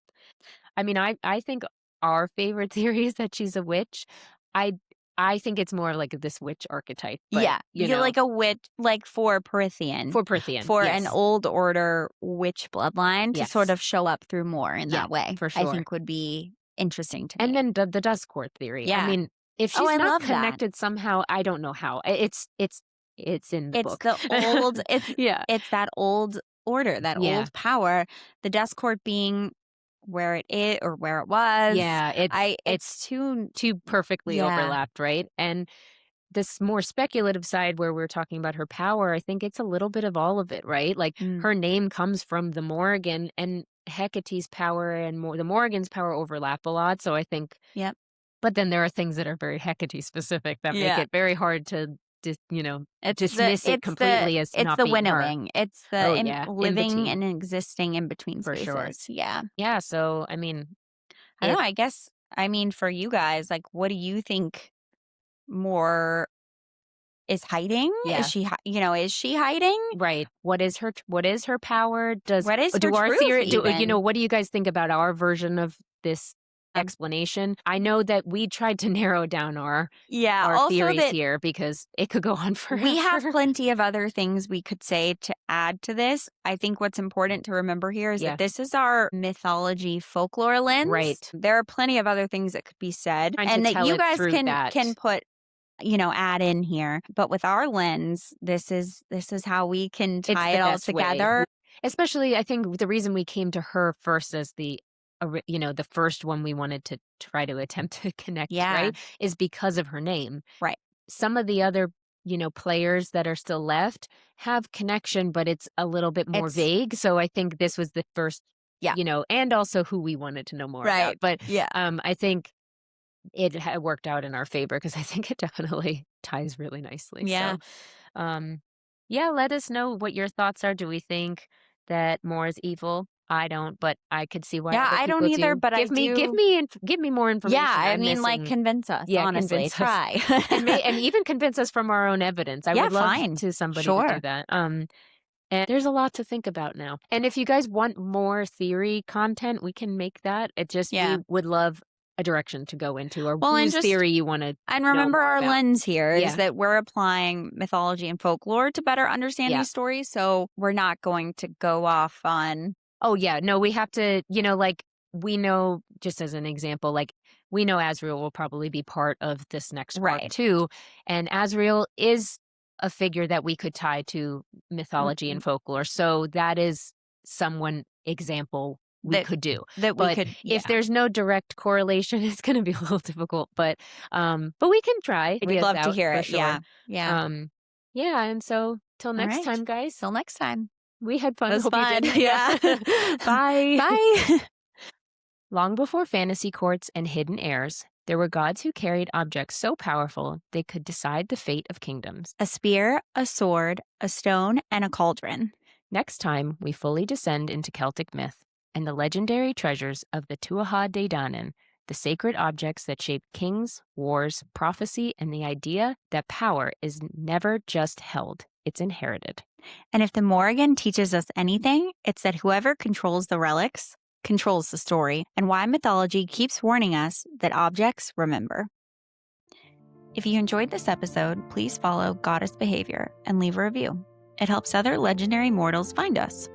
I mean, I think our favorite theory is that she's a witch. I I think it's more like this witch archetype, but, Yeah. You're like a witch, like for Prithian, for Prithian, for an yes. old order witch bloodline to sort Yes. of show up through Mor in Yeah, that way, for I sure. think would be interesting to And me. then the Dusk Court theory. I Yeah. mean, if Oh, she's I not love that. connected somehow, I don't know how. It's in the It's book. the old, Yeah. it's that old order, that Yeah. old power, the Dusk Court being where it is or where it was. Yeah, It's too, too perfectly yeah. overlapped, right? And this more speculative side where we're talking about her power, I think it's a little bit of all of it, right? Like, Mm. her name comes from the Morrigan, and Hecate's power and the Morrigan's power overlap a lot. So I think, Yep. but then there are things that are very Hecate specific that make Yeah. it very hard to It's dismiss it completely as it's not the being her. winnowing. It's the Oh yeah, in living between and existing in between for sure. spaces. Yeah. Yeah. So I mean, I don't it know. I guess, I mean, for you guys, like, what do you think Mor is hiding? yeah. Is she hiding? Right. What is her power? What is Do her our truth theory even? what do you guys think about our version of this explanation? I know that we tried to narrow down our Yeah. Also theories that here because it could go on forever. we have plenty of other things we could say to add to this. I think what's important to remember here is Yeah. that this is our mythology folklore lens. Right. There are plenty of other things that could be said, Trying and to that tell you it guys through that. can put, add in here. But with our lens, this is how we can It's tie the it all best way. together. Especially, I think the reason we came to her first as the first one we wanted to try to attempt to connect, Yeah. right, is because of her name. Right. Some of the other, players that are still left have connection, but it's a little bit more It's- vague. So I think this was the first, Yeah. and also who we wanted to know more about. Right. But Yeah. I think it worked out in our favor because I think it definitely ties really nicely. Yeah. So, yeah, let us know what your thoughts are. Do we think that Mor is evil? I don't, but I could see why Yeah, other I don't people either, do. but I give do. me more information. Yeah, I I'm mean, like, missing. convince us, Yeah, honestly. convince us. Try. And even convince us from our own evidence. I Yeah, would love fine. to somebody to Sure. do that. And there's a lot to think about now. And if you guys want more theory content, we can make that. It just Yeah. we would love a direction to go into, or Well, and whose just- theory you want to. And remember, more our about. lens here is Yeah. that we're applying mythology and folklore to better understand Yeah. these stories. So we're not going to go off on. Oh yeah, no, we have to. Like, we know, just as an example, like, we know Asriel will probably be part of this next arc Right. too, and Asriel is a figure that we could tie to mythology and folklore. So that is someone example we That- could do. That we But could. if there's no direct correlation, it's going to be a little difficult. But we can try. We'd ideas love to out, hear for it. sure. Yeah. Yeah. Yeah. And so till next right. time, guys. Till next time. We had fun. It was Hope you fun. did. Yeah. Bye. Bye. Long before fantasy courts and hidden heirs, there were gods who carried objects so powerful they could decide the fate of kingdoms. A spear, a sword, a stone, and a cauldron. Next time, we fully descend into Celtic myth and the legendary treasures of the Tuatha De Danann, the sacred objects that shape kings, wars, prophecy, and the idea that power is never just held, it's inherited. And if the Morrigan teaches us anything, it's that whoever controls the relics controls the story, and why mythology keeps warning us that objects remember. If you enjoyed this episode, please follow Goddess Behavior and leave a review. It helps other legendary mortals find us.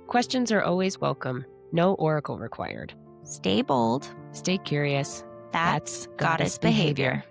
Questions are always welcome. No oracle required. Stay bold. Stay curious. That's Goddess Behavior.